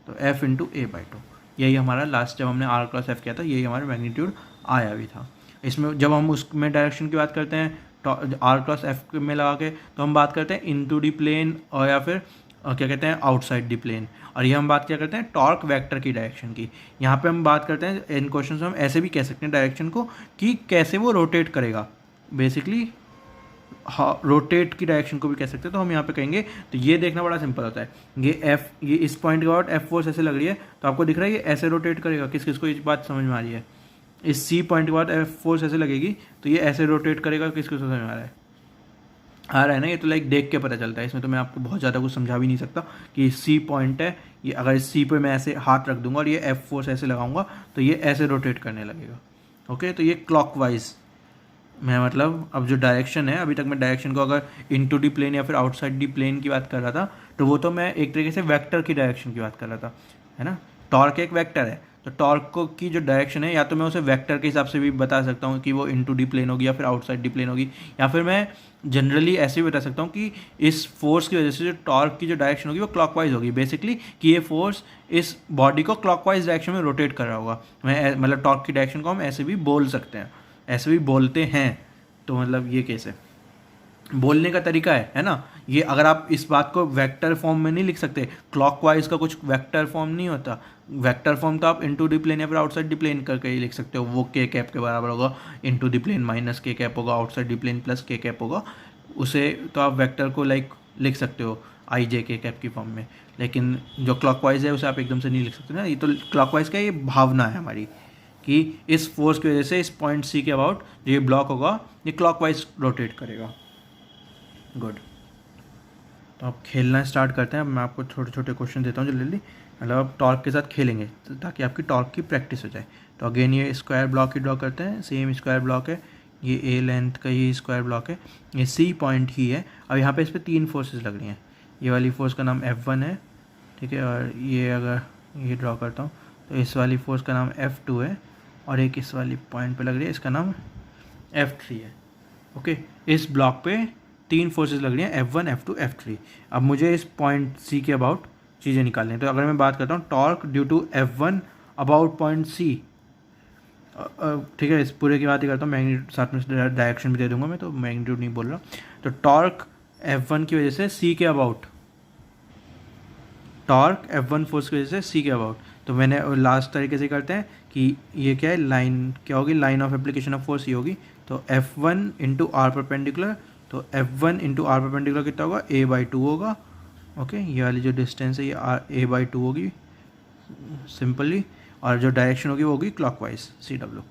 तो f इंटू a/2, यही हमारा लास्ट जब हमने r क्रॉस f किया था, यही हमारा मैग्नीट्यूड आया भी था। इसमें जब हम उसमें डायरेक्शन की बात करते हैं तो r क्रॉस f में लगा के, तो हम बात करते हैं इनटू दी प्लेन, और या फिर क्या कहते हैं आउटसाइड दी प्लेन। और ये हम बात क्या करते हैं टॉर्क वेक्टर की डायरेक्शन की। यहाँ पे हम बात करते हैं इन क्वेश्चन में हम ऐसे भी कह सकते हैं डायरेक्शन को कि कैसे वो रोटेट करेगा, बेसिकली रोटेट की डायरेक्शन को भी कह सकते हैं। तो हम यहाँ पे कहेंगे, तो ये देखना बड़ा सिंपल होता है, ये इस पॉइंट के बाद एफ फोर्स ऐसे लग रही है, तो आपको दिख रहा है ये ऐसे रोटेट करेगा, किस किस को ये बात समझ में आ रही है, इस सी पॉइंट के बाद एफ फोर्स ऐसे लगेगी तो ये ऐसे रोटेट करेगा, किस किस को समझ में आ रहा है ना। ये तो लाइक देख के पता चलता है, इसमें तो मैं आपको बहुत ज़्यादा कुछ समझा भी नहीं सकता कि सी पॉइंट है, ये अगर इस सी पे मैं ऐसे हाथ रख दूंगा और ये एफ फोर्स ऐसे लगाऊंगा तो ये ऐसे रोटेट करने लगेगा। ओके, तो ये क्लॉकवाइज मैं मतलब अब जो डायरेक्शन है, अभी तक मैं डायरेक्शन को अगर इनटू डी प्लेन या फिर आउटसाइड डी प्लेन की बात कर रहा था, तो वो तो मैं एक तरीके से वेक्टर की डायरेक्शन की बात कर रहा था, है ना। टॉर्क एक वेक्टर है, तो टॉर्क को की जो डायरेक्शन है, या तो मैं उसे वेक्टर के हिसाब से भी बता सकता हूँ कि वो इनटू डी प्लेन होगी या फिर आउटसाइड डी प्लेन होगी, या फिर मैं जनरली ऐसे भी बता सकता हूँ कि इस फोर्स की वजह से जो टॉर्क की जो डायरेक्शन होगी वो क्लॉकवाइज होगी, बेसिकली कि ये फोर्स इस बॉडी को क्लॉकवाइज डायरेक्शन में रोटेट कर रहा होगा। मैं मतलब टॉर्क की डायरेक्शन को हम ऐसे भी बोल सकते हैं, ऐसे भी बोलते हैं। तो मतलब ये कैसे बोलने का तरीका है ना। ये अगर आप इस बात को वेक्टर फॉर्म में नहीं लिख सकते, क्लॉकवाइज का कुछ वेक्टर फॉर्म नहीं होता, वेक्टर फॉर्म तो आप इनटू डी प्लेन या फिर आउटसाइड डी प्लेन करके ही लिख सकते हो। वो के कैप के बराबर होगा, इनटू डी प्लेन माइनस के कैप होगा, आउटसाइड डी प्लेन प्लस के कैप होगा, उसे तो आप वेक्टर को लाइक लिख सकते हो आई जे के कैप की फॉर्म में। लेकिन जो क्लॉकवाइज है उसे आप एकदम से नहीं लिख सकते ना। ये तो क्लॉकवाइज का ये भावना है हमारी कि इस फोर्स की वजह से इस पॉइंट सी के अबाउट जो ये ब्लॉक होगा ये क्लॉकवाइज रोटेट करेगा। गुड, तो आप खेलना स्टार्ट करते हैं। अब मैं आपको छोटे छोटे क्वेश्चन देता हूँ जल्दी, मतलब आप टॉर्क के साथ खेलेंगे तो ताकि आपकी टॉर्क की प्रैक्टिस हो जाए। तो अगेन ये स्क्वायर ब्लॉक ही ड्रॉ करते हैं, सेम स्क्वायर ब्लॉक है, ये ए लेंथ का ही स्क्वायर ब्लॉक है, ये सी पॉइंट ही है। अब यहाँ पे इस पर 3 फोर्सेस लग रही हैं। ये वाली फोर्स का नाम F1 है, ठीक है, और ये अगर ये ड्रॉ करता हूँ तो इस वाली फोर्स का नाम F2 है, और एक इस वाली पॉइंट पे लग रही है, इसका नाम F3 है। ओके, इस ब्लॉक पे 3 फोर्सेस लग रही हैं, F1, F2, F3। अब मुझे इस पॉइंट सी के अबाउट चीज़ें निकालनी है। तो अगर मैं बात करता हूँ torque due to F1 about point C, ठीक है, इस पूरे की बात ही करता हूँ, मैग्नीट्यूड साथ में डायरेक्शन भी दे दूंगा मैं, तो मैग्नीट्यूड नहीं बोल रहा। तो टॉर्क F1 की वजह से सी के अबाउट, टॉर्क F1 फोर्स की वजह से सी के अबाउट। तो मैंने लास्ट तरीके से करते हैं कि ये क्या है, लाइन क्या होगी, line of application of force ये होगी। तो F1 इंटू आर परपेंडिकुलर, तो F1 इंटू आर परपेंडिकुलर कितना होगा, A/2 होगा। ओके, ये वाली जो डिस्टेंस है ये A/2 होगी सिंपली, और जो डायरेक्शन होगी वो होगी क्लॉकवाइज, CW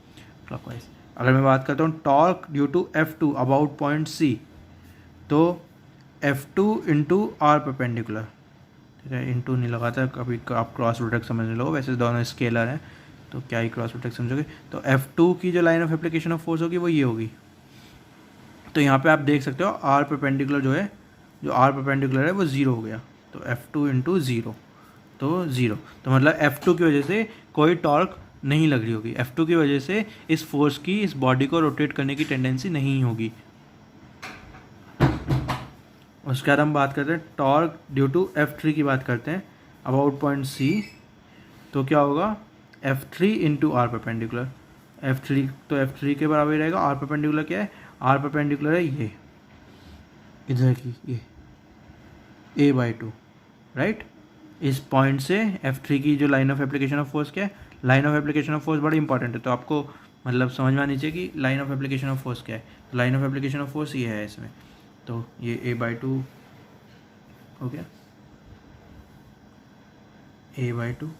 क्लॉकवाइज। अगर मैं बात करता हूँ torque due to F2 about point C, तो F2 इंटू आर परपेंडिकुलर, ठीक है, इंटू नहीं लगाता कभी, आप क्रॉस प्रोडक्ट समझने लगो, वैसे दोनों स्केलर हैं तो क्या ही क्रॉस प्रोडक्ट समझोगे। तो F2 की जो line of application of force होगी वो ये होगी। तो यहाँ पे आप देख सकते हो आर परपेंडिकुलर जो है, जो आर परपेंडिकुलर है वो 0 हो गया, तो F2 इंटू 0, तो 0। तो मतलब F2 की वजह से कोई टॉर्क नहीं लग रही होगी, F2 की वजह से इस फोर्स की इस बॉडी को रोटेट करने की टेंडेंसी नहीं होगी। उसके बाद हम बात करते हैं टॉर्क ड्यू टू F3 की बात करते हैं अबाउट पॉइंट सी, तो क्या होगा, F3 into R perpendicular, F3 तो F3 के बराबर ही रहेगा। आर परपेंडिकुलर क्या है, आर परपेंडिकुलर है ये इधर की, ये A/2, राइट। इस पॉइंट से F3 की जो line of application of force क्या है, line of application of force बड़ी इंपॉर्टेंट है, तो आपको मतलब समझ में आनी चाहिए कि line of application of force क्या है। तो line of application of force ये है इसमें, तो ये A/2 हो गया, A/2।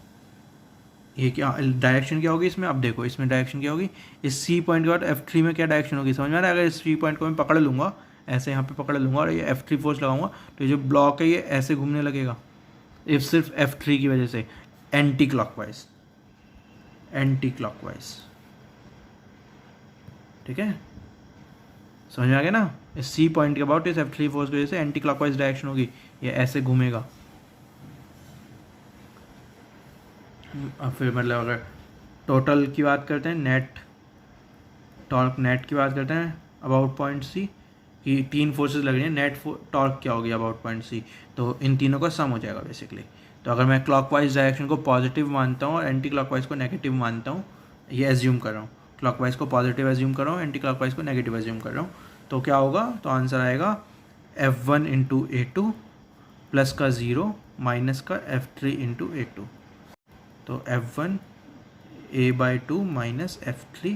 ये क्या डायरेक्शन क्या होगी इसमें, अब देखो इसमें डायरेक्शन क्या होगी, इस सी पॉइंट के बाद F3 में क्या डायरेक्शन होगी, समझ में आ रहा है। अगर इस सी पॉइंट को मैं पकड़ लूँगा, ऐसे यहाँ पे पकड़ लूँगा और ये F3 फोर्स लगाऊंगा, तो ये जो ब्लॉक है ये ऐसे घूमने लगेगा, इफ सिर्फ F3 की वजह से, एंटी क्लॉकवाइज, एंटी क्लॉकवाइज, ठीक है, समझ में आ गया ना। इस सी पॉइंट के अबाउट इस F3 फोर्स की वजह से एंटी क्लॉकवाइज डायरेक्शन होगी, ये ऐसे घूमेगा। अब फिर मतलब अगर टोटल की बात करते हैं, नेट टॉर्क नेट की बात करते हैं अबाउट पॉइंट सी, कि 3 फोर्सेस लग रही हैं, नेट टॉर्क क्या होगी अबाउट पॉइंट सी, तो इन तीनों का सम हो जाएगा बेसिकली। तो अगर मैं क्लॉकवाइज डायरेक्शन को पॉजिटिव मानता हूँ और एंटी क्लॉकवाइज को नेगेटिव मानता हूँ, ये एज्यूम कर रहा हूँ, क्लॉकवाइज को पॉजिटिव एज्यूम कर रहा हूँ, एंटी क्लॉकवाइज को नेगेटिव एज्यूम कर रहा हूँ, तो क्या होगा, तो आंसर आएगा F1 इंटू A2 प्लस का 0 माइनस का F3 इंटू A2, तो F1 A/2 minus F3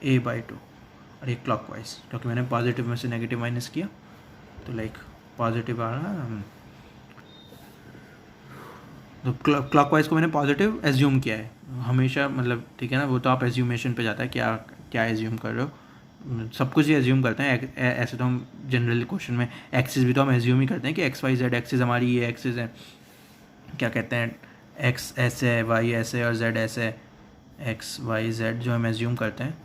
A/2, और ये क्लॉकवाइज, क्योंकि मैंने पॉजिटिव में से नेगेटिव माइनस किया तो लाइक पॉजिटिव आ रहा है, तो क्लॉकवाइज को मैंने पॉजिटिव एज्यूम किया है हमेशा, मतलब ठीक है ना, वो तो आप एज्यूमेशन पे जाता है, क्या क्या एज्यूम कर रहे हो, सब कुछ ही एज्यूम करते हैं। ऐसे तो हम जनरली क्वेश्चन में एक्सिस भी तो हम एज्यूम ही करते हैं कि XYZ एक्सिस हमारी ये एक्सिस है, क्या कहते हैं, X ऐसे है, Y ऐसे और Z ऐसे है, XYZ जो हम एज्यूम करते हैं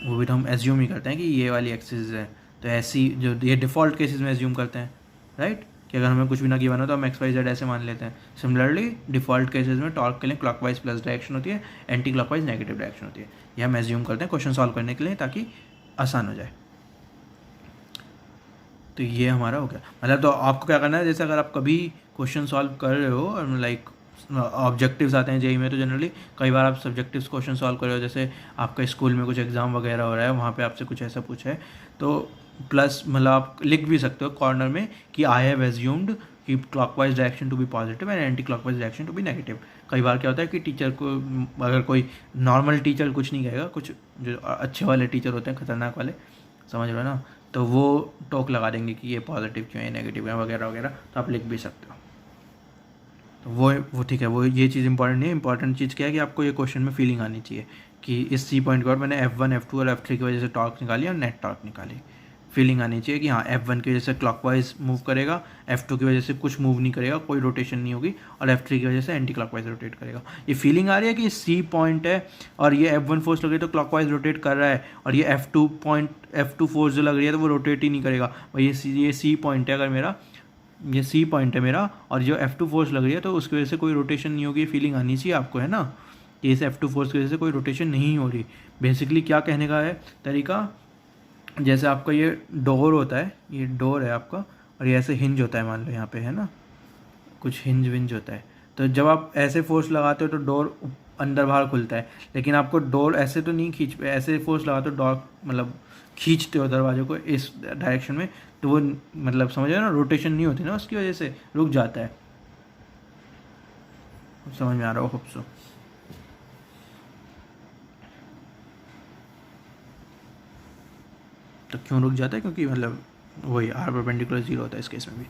वो भी तो हम एज्यूम ही करते हैं कि ये वाली एक्सिस है। तो ऐसी जो ये डिफ़ॉल्ट केसेस में एज्यूम करते हैं, राइट, कि अगर हमें कुछ भी ना गिवन हो तो हम XYZ ऐसे मान लेते हैं। सिमिलरली डिफ़ॉल्ट केसेस में टॉर्क के लिए क्लॉकवाइज प्लस डायरेक्शन होती है, एंटी क्लॉकवाइज नेगेटिव डायरेक्शन होती है। ये हम एज्यूम करते हैं क्वेश्चन सॉल्व करने के लिए ताकि आसान हो जाए। तो ये हमारा हो गया, मतलब तो आपको क्या करना है, जैसे अगर आप कभी क्वेश्चन सॉल्व कर रहे हो और लाइक ऑब्जेक्टिव्स आते हैं जेई में, तो जनरली कई बार आप सब्जेक्टिव्स क्वेश्चन सॉल्व कर रहे हो, जैसे आपका स्कूल में कुछ एग्ज़ाम वगैरह हो रहा है, वहाँ पे आपसे कुछ ऐसा पूछा है, तो प्लस मतलब आप लिख भी सकते हो कॉर्नर में कि आई हैव एज्यूम्ड कि clockwise direction to be positive and anticlockwise direction to be negative. कई बार क्या होता है कि टीचर को, अगर कोई नॉर्मल टीचर कुछ नहीं कहेगा, कुछ जो अच्छे वाले टीचर होते हैं, खतरनाक वाले, समझ रहे हो ना, तो वो टोक लगा देंगे कि ये पॉजिटिव क्यों है, नेगेटिव है वगैरह वगैरह, तो आप लिख भी सकते हो। तो वो ठीक है, वो ये चीज़ इंपॉर्टेंट नहीं है। इंपॉर्टेंट चीज़ क्या है कि आपको ये क्वेश्चन में फीलिंग आनी चाहिए कि इस सी पॉइंट के बाद मैंने F1 F2 और F3 की वजह से टॉर्क निकाली और नेट टॉर्क निकाली, फीलिंग आनी चाहिए कि हाँ F1 की वजह से क्लॉकवाइज मूव करेगा, F2 की वजह से कुछ मूव नहीं करेगा, कोई रोटेशन नहीं होगी, और F3 की वजह से एंटी क्लॉकवाइज रोटेट करेगा। ये फीलिंग आ रही है कि C पॉइंट है और ये F1 फोर्स लग रही है तो क्लॉकवाइज रोटेट कर रहा है, और ये F2 फोर्स जो लग रही है तो वो रोटेट ही नहीं करेगा। भाई ये C पॉइंट है, अगर मेरा ये C पॉइंट है मेरा, और जो F2 फोर्स लग रही है तो उसकी वजह से कोई रोटेशन नहीं होगी। फीलिंग आनी चाहिए आपको, है ना, कि इस F2 फोर्स की वजह से कोई रोटेशन नहीं हो रही। बेसिकली क्या कहने का है तरीका, जैसे आपका ये डोर होता है, ये डोर है आपका, और ये ऐसे हिंज होता है, मान लो यहाँ पे है ना कुछ हिंज विंज होता है, तो जब आप ऐसे फोर्स लगाते हो तो डोर अंदर बाहर खुलता है, लेकिन आपको डोर ऐसे तो नहीं खींच, ऐसे फोर्स लगाते हो डोर मतलब खींचते हो दरवाजे को इस डायरेक्शन में, तो वो मतलब समझ रहे हो ना, रोटेशन नहीं होती ना, उसकी वजह से रुक जाता है। समझ में आ रहा हो, होप सो। तो क्यों रुक जाता है, क्योंकि मतलब वही R परपेंडिकुलर 0 होता है इस केस में भी।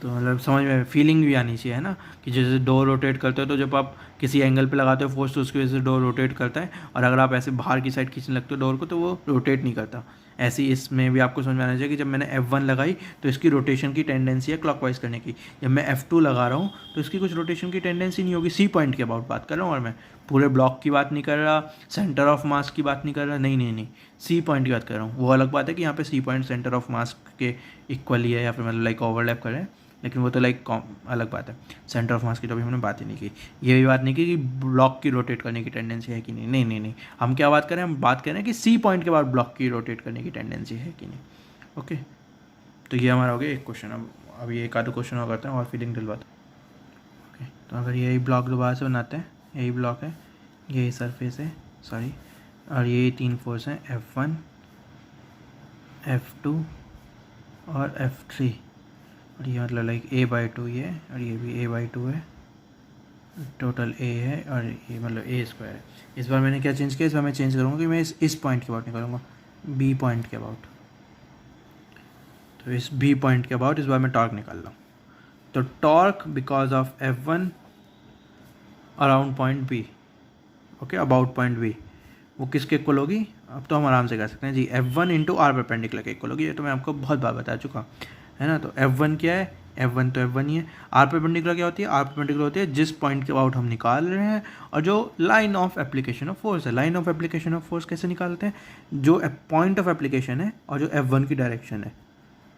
तो मतलब समझ में फीलिंग भी आनी चाहिए, है ना, कि जैसे डोर रोटेट करते हो तो जब आप किसी एंगल पे लगाते हो फोर्स तो उसकी वजह से डोर रोटेट करता है, और अगर आप ऐसे बाहर की साइड खींचने लगते हो डोर को तो वो रोटेट नहीं करता। ऐसे ही इसमें भी आपको समझ में आना चाहिए कि जब मैंने F1 लगाई तो इसकी रोटेशन की टेंडेंसी है क्लॉकवाइज करने की, जब मैं F2 लगा रहा हूँ तो इसकी कुछ रोटेशन की टेंडेंसी नहीं होगी। C पॉइंट के अबाउट बात कर रहा हूँ, और मैं पूरे ब्लॉक की बात नहीं कर रहा, सेंटर ऑफ मास की बात नहीं कर रहा, नहीं, C पॉइंट की बात कर रहा हूँ। वो अलग बात है कि यहाँ पे C point centre of mass के इक्वली है या फिर मतलब लाइक ओवरलैप कर रहे हैं, लेकिन वो तो लाइक अलग बात है। सेंटर ऑफ मास की तो अभी हमने बात ही नहीं की, ये भी बात नहीं की कि ब्लॉक की रोटेट करने की टेंडेंसी है कि नहीं, हम क्या बात करें, हम बात करें कि C पॉइंट के बाद ब्लॉक की रोटेट करने की टेंडेंसी है कि नहीं। ओके, तो ये हमारा हो गया एक क्वेश्चन। अब अभी एक आधे क्वेश्चन और करते हैं और फीलिंग दिलवाते हैं। ओके, तो अगर यही ब्लॉक दोबारा से बनाते हैं, यही ब्लॉक है, यही सरफेस है, सॉरी, और यही 3 फोर्स हैं, F1, F2 और F3, और ये मतलब लाइक A/2 ये है, और ये भी A/2 है, टोटल A है, और ये मतलब A² है। इस बार मैंने क्या चेंज किया, इस बार मैं चेंज करूँगा कि मैं इस पॉइंट के अबाउट निकालूंगा, B पॉइंट के अबाउट। तो इस B पॉइंट के अबाउट इस बार मैं टॉर्क निकाल रहा हूँ। तो torque because of F1 around point B, okay, about point B, वो किसके इक्वल होगी, अब तो हम आराम से कह सकते हैं जी, F1 इंटू R परपेंडिकुलर के इक्वल होगी। ये तो मैं आपको बहुत बार बता चुका, है ना। तो F1 क्या है, F1 तो F1 ही है। R परपेंडिकुलर क्या होती है, R परपेंडिकुलर होती है जिस पॉइंट के अबाउट हम निकाल रहे हैं, और जो line of application of force है। Line of application of force कैसे निकालते हैं, जो पॉइंट ऑफ एप्लीकेशन है और जो F1 की डायरेक्शन है,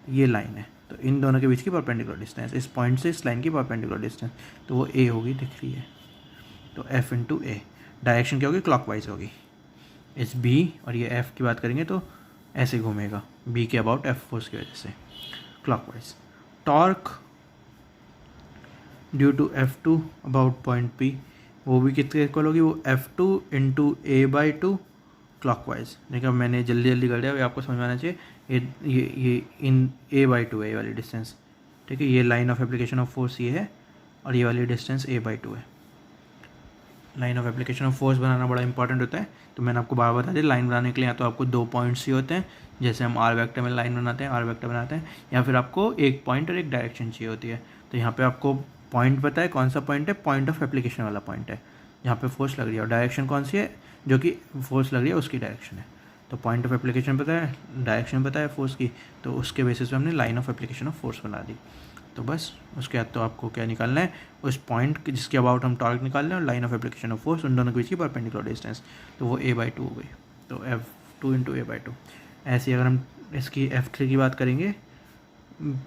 ये लाइन है, तो इन दोनों के बीच की परपेंडिकुलर डिस्टेंस, इस पॉइंट से इस लाइन की परपेंडिकुलर डिस्टेंस, तो वो A होगी, दिख रही है। तो F इंटू A, डायरेक्शन क्या होगी, क्लॉकवाइज होगी। इस B और ये F की बात करेंगे तो ऐसे घूमेगा, B के अबाउट F फोर्स की वजह से clockwise. Torque due to F2 about point P, वो भी कितने इक्वल होगी, वो F2 इंटू A/2 क्लॉकवाइज। देखिए मैंने जल्दी कर दिया, अभी आपको समझ में आना चाहिए। ये इन A/2 है, ये वाली डिस्टेंस, ठीक है, ये line of application of force ये है, और ये वाली डिस्टेंस A/2 है। Line of application of force बनाना बड़ा इंपॉर्टेंट होता है, तो मैंने आपको बार बता दिया, लाइन बनाने के लिए या तो आपको 2 पॉइंट्स ही होते हैं, जैसे हम R वेक्टर में लाइन बनाते हैं, R वेक्टर बनाते हैं, या फिर आपको एक पॉइंट और एक डायरेक्शन चाहिए होती है। तो यहाँ पे आपको पॉइंट पता है कौन सा पॉइंट है, पॉइंट ऑफ एप्लीकेशन वाला पॉइंट है, यहाँ पे फोर्स लग रही है, और डायरेक्शन कौन सी है, जो कि फोर्स लग रही है उसकी डायरेक्शन है। तो पॉइंट ऑफ एप्लीकेशन पता है, डायरेक्शन पता है फोर्स की, तो उसके बेसिस पे हमने line of application of force बना दी। तो बस उसके बाद तो आपको क्या निकालना है, उस पॉइंट जिसके अबाउट हम टॉर्क निकाल रहे हैं और line of application of force, उन दोनों के बीच की परपेंडिकुलर डिस्टेंस, तो वो A/2 हो गई। तो F2 इंटू A/2। ऐसे अगर हम इसकी F3 की बात करेंगे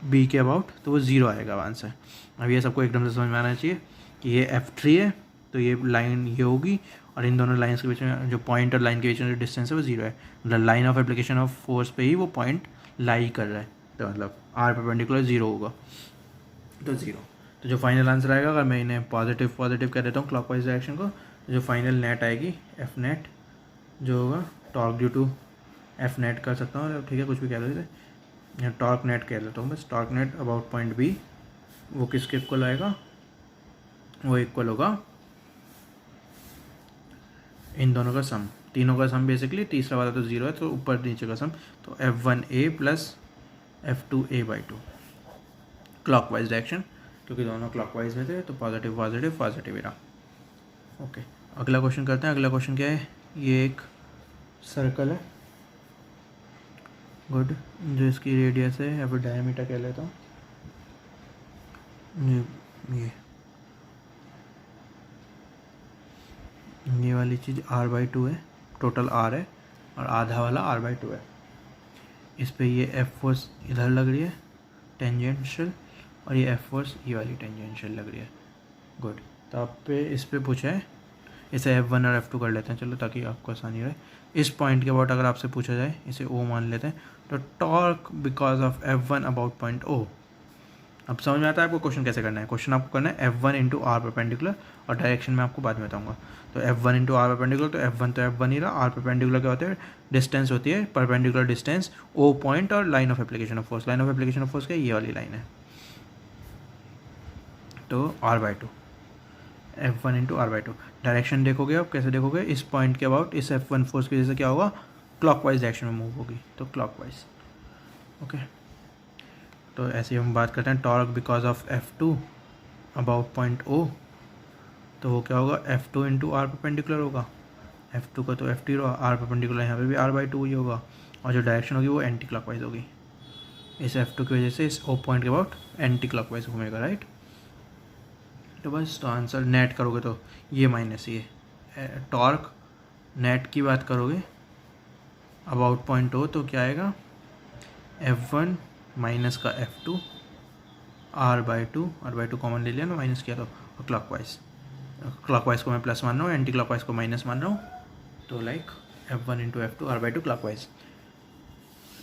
B के अबाउट, तो वो 0 आएगा आंसर। अब ये सबको एकदम से समझ में आना चाहिए कि ये F3 है, तो ये लाइन ये होगी, और इन दोनों लाइन्स के बीच में जो पॉइंट और लाइन के बीच में जो डिस्टेंस है वो 0 है, मतलब line of application of force पे ही वो पॉइंट लाई कर रहा है, तो मतलब R परपेंडिकुलर 0 होगा, तो 0। तो जो फाइनल आंसर आएगा, अगर मैं इन्हें पॉजिटिव कर देता हूँ क्लॉकवाइज डायरेक्शन को, तो जो फाइनल नेट आएगी F नेट जो होगा, torque due to F net कर सकता हूँ, ठीक है, कुछ भी कह लो इसे, या टॉर्क नेट कह लेता हूँ बस, torque net about point B, वो किसके इक्वल आएगा, वो इक्वल होगा इन दोनों का सम, तीनों का सम बेसिकली, तीसरा वाला तो 0 है तो ऊपर नीचे का सम, तो F1A plus F2A/2 clockwise direction, क्योंकि दोनों क्लॉकवाइज में थे तो पॉजिटिव पॉजिटिव पॉजिटिव ही रहा। ओके, अगला क्वेश्चन करते हैं। अगला क्वेश्चन क्या है, ये एक सर्कल है, गुड। जो इसकी रेडियस है या फिर डायमीटर कह लेता हूँ, ये वाली चीज़ r/2 है, टोटल r है और आधा वाला r/2 है। इस पे ये एफ फोर्स इधर लग रही है टेंजेंशियल, और ये एफ फोर्स ये वाली टेंजेंशियल लग रही है। गुड। तो आप पे इस पे पूछा है, इसे F1 और F2 कर लेते हैं चलो, ताकि आपको आसानी रहे। इस पॉइंट के अबाउट अगर आपसे पूछा जाए, इसे O मान लेते हैं, तो torque because of F1 about point O। अब समझ में आता है आपको क्वेश्चन कैसे करना है। क्वेश्चन आपको करना है F1 इंटू आर परपेंडिकुलर, और डायरेक्शन में आपको बाद में बताऊंगा। तो F1 इंटू आर परपेंडिकुलर, तो F1 तो F1 ही रहा, आर परपेंडिकुलर क्या होता है, डिस्टेंस होती है, परपेंडिकुलर डिस्टेंस O पॉइंट और line of application of force. Line of application of force क्या, ये वाली लाइन है, तो r/2 F1 into r/2। Direction देखोगे आप कैसे देखोगे, इस पॉइंट के अबाउट इस F1 फोर्स की वजह से क्या होगा, क्लॉकवाइज डायरेक्शन में मूव होगी, तो क्लॉकवाइज। ओके, तो ऐसे ही हम बात करते हैं torque because of F2 about point O, तो वो क्या होगा, F2 इंटू आर परपेंडिकुलर होगा। F2 का तो F2 होगा, आर परपेंडिकुलर यहाँ पे भी r/2 ही होगा, और जो डायरेक्शन होगी वो एंटी क्लॉकवाइज होगी। इस F2 की वजह से इस O पॉइंट के अबाउट एंटी क्लॉकवाइज घूमेगा, राइट। तो बस, तो आंसर नेट करोगे तो ये माइनस ये टॉर्क नेट की बात करोगे अबाउट पॉइंट O, तो क्या आएगा, F1 माइनस का F2 r/2 कॉमन ले लिया ना, माइनस किया तो, और क्लॉकवाइज को मैं प्लस मान रहा हूँ, एंटी क्लॉकवाइज को माइनस मान रहा हूँ, तो like F1 into F2 r/2 clockwise.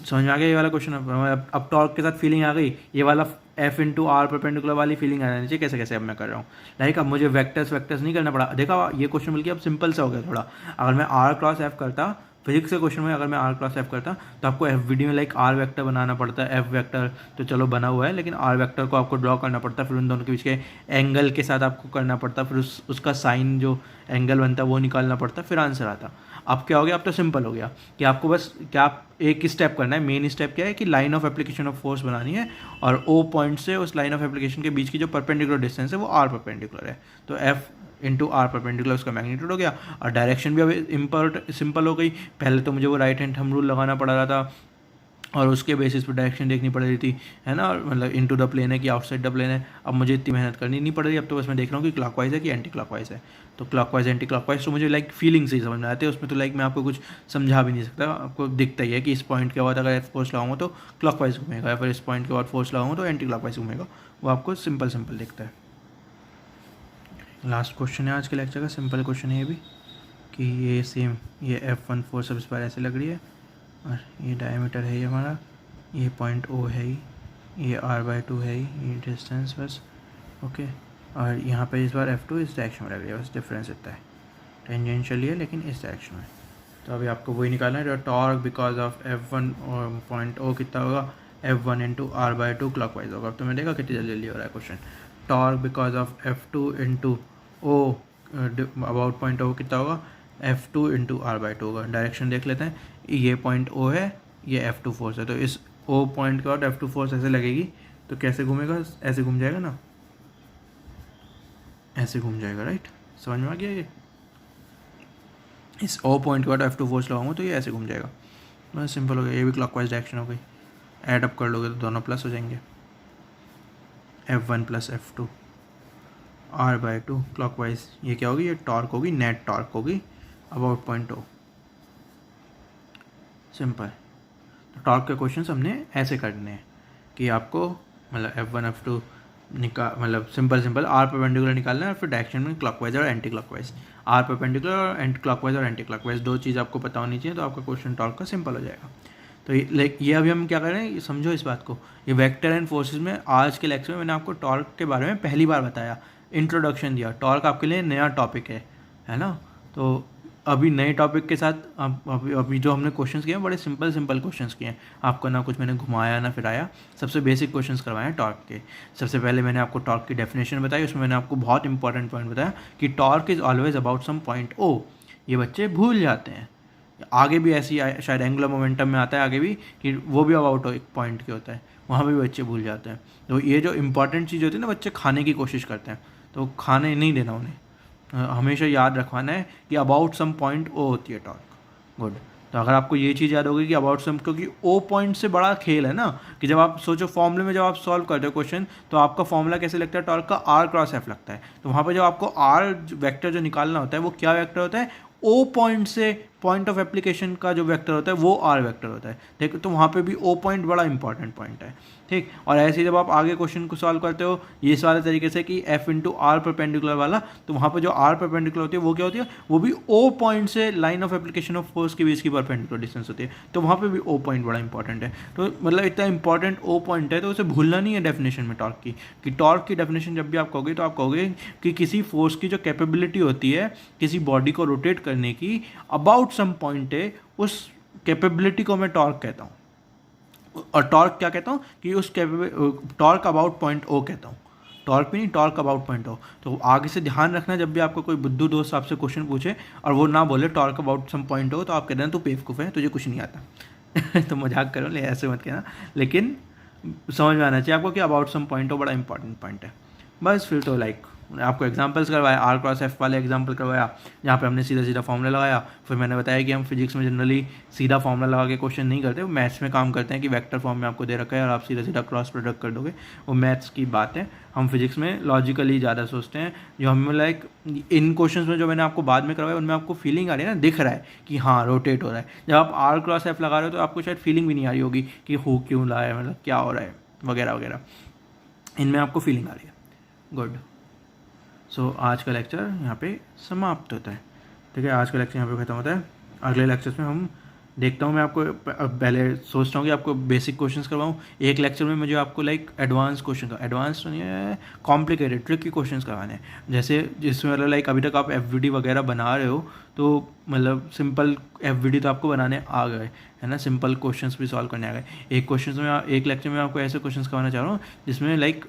समझ में आ गया ये वाला क्वेश्चन। अब टॉर्क के साथ फीलिंग आ गई, ये वाला F इंटू आर परपेंडिकुलर वाली फीलिंग आ जानी चाहिए, कैसे कैसे अब मैं कर रहा हूँ। लाइक अब मुझे वेक्टर्स नहीं करना पड़ा। देखा, ये क्वेश्चन बल्कि अब सिंपल सा हो गया थोड़ा। अगर मैं r क्रॉस f करता, फिजिक्स के क्वेश्चन में अगर मैं r क्रॉस f करता, तो आपको FVD में लाइक r वेक्टर बनाना पड़ता है, f वेक्टर तो चलो बना हुआ है, लेकिन r वेक्टर को आपको ड्रॉ करना पड़ता है, फिर उन दोनों के बीच के एंगल के साथ आपको करना पड़ता, फिर उसका साइन जो एंगल बनता है वो निकालना पड़ता, फिर आंसर आता। अब क्या हो गया, अब तो सिंपल हो गया कि आपको बस क्या आप एक स्टेप करना है। मेन स्टेप क्या है कि line of application of force बनानी है, और O पॉइंट से उस लाइन ऑफ एप्लीकेशन के बीच की जो परपेंडिकुलर डिस्टेंस है वो r परपेंडिकुलर है, तो F इंटू आर परपेंडिकुलर उसका मैग्नीट्यूड हो गया। और डायरेक्शन भी अब सिंपल हो गई। पहले तो मुझे वो राइट हैंड थंब रूल लगाना पड़ रहा था, और उसके बेसिस पर डायरेक्शन देखनी पड़ रही थी, है ना, मतलब इनटू द प्लेन है कि आउटसाइड द प्लेन है। अब मुझे इतनी मेहनत करनी नहीं पड़ रही, अब तो बस मैं देख रहा हूँ कि क्लॉकवाइज है कि एंटी क्लॉकवाइज है। तो क्लॉकवाइज एंटी क्लॉकवाइज तो मुझे लाइक फीलिंग से ही समझ में आते हैं, उसमें तो लाइक मैं आपको कुछ समझा भी नहीं सकता, आपको दिखता ही है कि इस पॉइंट के बाद अगर फोर्स लगाऊंगा तो क्लॉकवाइज घूमेगा, या फिर इस पॉइंट के बाद फोर्स लगाऊंगा तो एंटी क्लॉकवाइज घूमेगा, वो आपको सिंपल दिखता है। लास्ट क्वेश्चन है आज के लेक्चर का, सिंपल क्वेश्चन है ये भी, कि ये सेम ये F1 फोर्स अब इस पर ऐसे लग रही है, और ये डायमीटर है ये हमारा, ये पॉइंट O है ही, ये r/2 है ही, ये डिस्टेंस बस। ओके, और यहाँ पे इस बार F2 इस डायरेक्शन में लग रही है, बस डिफरेंस इतना है, टेंजेंशियली है लेकिन इस डायरेक्शन में। तो अभी आपको वही निकालना है, टॉर्क बिकॉज ऑफ F1 और पॉइंट O कितना होगा, F1 इंटू r/2 क्लॉकवाइज होगा। अब तो मैं देखा कितनी जल्दी हो रहा है question. Torque because of F2 into O about point O कितना होगा, F2 इंटू r/2 होगा। डायरेक्शन देख लेते हैं, ये पॉइंट O है, ये F2 फोर्स है, तो इस O पॉइंट के बाद F2 फोर्स ऐसे लगेगी, तो कैसे घूमेगा, ऐसे घूम जाएगा ना, ऐसे घूम जाएगा, राइट। समझ में आ गया ये, इस O पॉइंट के बाद F2 फोर्स लगाऊंगा तो ये ऐसे घूम जाएगा, बस सिंपल हो गया। ये भी क्लॉकवाइज डायरेक्शन हो गई, ऐड अप कर लोगे तो दोनों प्लस हो जाएंगे, F1 plus F2 r/2 clockwise. ये क्या होगी, ये टॉर्क होगी, नेट टॉर्क होगी अबाउट पॉइंट O, सिंपल। तो टॉर्क के क्वेश्चन हमने ऐसे करने हैं कि आपको मतलब F1 F2 मतलब सिंपल आर परपेंडिकुलर निकालना है, और फिर डायरेक्शन में क्लॉकवाइज और एंटी क्लॉकवाइज, आर परपेंडिकुलर और एंटी क्लॉकवाइज और एंटी क्लॉकवाइज, दो चीज़ आपको पता होनी चाहिए, तो आपका क्वेश्चन टॉर्क का सिंपल हो जाएगा। तो ये अभी हम क्या कर रहे हैं, समझो इस बात को। ये वेक्टर एंड फोर्सेस में आज के लेक्चर में मैंने आपको टॉर्क के बारे में पहली बार बताया, इंट्रोडक्शन दिया। टॉर्क आपके लिए नया टॉपिक है ना। तो अभी नए टॉपिक के साथ अभी जो हमने क्वेश्चंस किए हैं बड़े सिंपल क्वेश्चंस किए हैं, आपको ना कुछ मैंने घुमाया ना फिराया, सबसे बेसिक क्वेश्चंस करवाए हैं टॉर्क के। सबसे पहले मैंने आपको टॉर्क की डेफिनेशन बताई, उसमें मैंने आपको बहुत इंपॉर्टेंट पॉइंट बताया कि torque is always about some point O। ये बच्चे भूल जाते हैं, आगे भी ऐसी शायद एंगुलर मोमेंटम में आता है आगे भी, कि वो भी अबाउट एक पॉइंट के होता है, वहाँ भी बच्चे भूल जाते हैं। तो ये जो इंपॉर्टेंट चीज़ होती है ना, बच्चे खाने की कोशिश करते हैं, तो खाने नहीं देना उन्हें, हमेशा याद रखवाना है कि अबाउट सम पॉइंट O होती है टॉर्क। गुड। तो अगर आपको ये चीज़ याद होगी कि अबाउट सम, क्योंकि ओ पॉइंट से बड़ा खेल है ना, कि जब आप सोचो फॉर्मूले में जब आप सॉल्व करते हो क्वेश्चन, तो आपका फॉर्मूला कैसे लगता है, टॉर्क का आर क्रॉस एफ लगता है। तो वहाँ पर जब आपको आर वेक्टर जो निकालना होता है वो क्या वेक्टर होता है, ओ पॉइंट से पॉइंट ऑफ एप्लीकेशन का जो वेक्टर होता है वो आर वेक्टर होता है। ठीक, तो वहाँ पे भी ओ पॉइंट बड़ा इंपॉर्टेंट पॉइंट है। ठीक, और ऐसे ही जब आप आगे क्वेश्चन को सॉल्व करते हो ये वाले तरीके से कि एफ इंटू आर परपेंडिकुलर वाला, तो वहाँ पर जो आर परपेंडिकुलर होती है वो क्या होती है, वो भी ओ पॉइंट से line of application of force के बीच की परपेंडिकुलर डिस्टेंस होती है। तो वहाँ पे भी ओ पॉइंट बड़ा इंपॉर्टेंट है। तो मतलब इतना इंपॉर्टेंट ओ पॉइंट है तो उसे भूलना नहीं है डेफिनेशन में टॉर्क की, कि टॉर्क की डेफिनेशन जब भी आप कहोगे तो आप कहोगे कि किसी फोर्स की जो कैपेबिलिटी होती है किसी बॉडी को रोटेट करने की अबाउट सम पॉइंट है, उस कैपेबिलिटी को मैं टॉर्क कहता हूँ। और टॉर्क क्या कहता हूँ कि उस टॉर्क अबाउट पॉइंट ओ कहता हूँ, टॉर्क भी नहीं, टॉर्क अबाउट पॉइंट ओ। तो आगे से ध्यान रखना, जब भी आपको कोई बुद्धू दोस्त आपसे क्वेश्चन पूछे और वो ना बोले टॉर्क अबाउट सम पॉइंट हो, तो आप कह देना तू बेवकूफ़ है, तुझे कुछ नहीं आता। तो मजाक करो, ले ऐसे मत कहना, लेकिन समझ में आना चाहिए आपको कि अबाउट सम पॉइंट हो बड़ा इंपॉर्टेंट पॉइंट है। बस फिर तो लाइक आपको एग्जांपल्स करवाया, आर क्रॉस एफ वाले एग्जांपल करवाया जहाँ पे हमने सीधा सीधा फॉर्मूला लगाया। फिर मैंने बताया कि हम फिजिक्स में जनरली सीधा फॉर्मूला लगा के क्वेश्चन नहीं करते, वो मैथ्स में काम करते हैं कि वेक्टर फॉर्म में आपको दे रखा है और आप सीधा सीधा क्रॉस प्रोडक्ट कर दोगे, वो मैथ्स की बात है। हम फिजिक्स में लॉजिकली ज़्यादा सोचते हैं। जो हमें लाइक इन क्वेश्चन में जो मैंने आपको बाद में करवाया उनमें आपको फीलिंग आ रही है ना, दिख रहा है कि हाँ रोटेट हो रहा है। जब आप आर क्रॉस एफ लगा रहे हो तो आपको शायद फीलिंग भी नहीं आ रही होगी कि हो क्यों रहा है, मतलब क्या हो रहा है वगैरह वगैरह, इनमें आपको फीलिंग आ रही है। गुड। सो आज का लेक्चर यहाँ पे समाप्त होता है। ठीक है, आज का लेक्चर यहाँ पे ख़त्म होता है। अगले लेक्चर्स में हम देखता हूँ, मैं आपको पहले सोच रहा हूँ कि आपको बेसिक क्वेश्चंस करवाऊँ। एक लेक्चर में मुझे आपको लाइक एडवांस क्वेश्चन का, एडवांस तो नहीं है, कॉम्प्लिकेटेड ट्रिकी क्वेश्चंस करवाने हैं। जैसे जिसमें मतलब लाइक अभी तक आप एफवीडी वगैरह बना रहे हो तो मतलब सिंपल एफवीडी तो आपको बनाने आ गए है ना, सिंपल क्वेश्चंस भी सॉल्व करने आ गए। एक क्वेश्चन में, एक लेक्चर में आपको ऐसे क्वेश्चंस करवाना चाह रहा हूँ जिसमें लाइक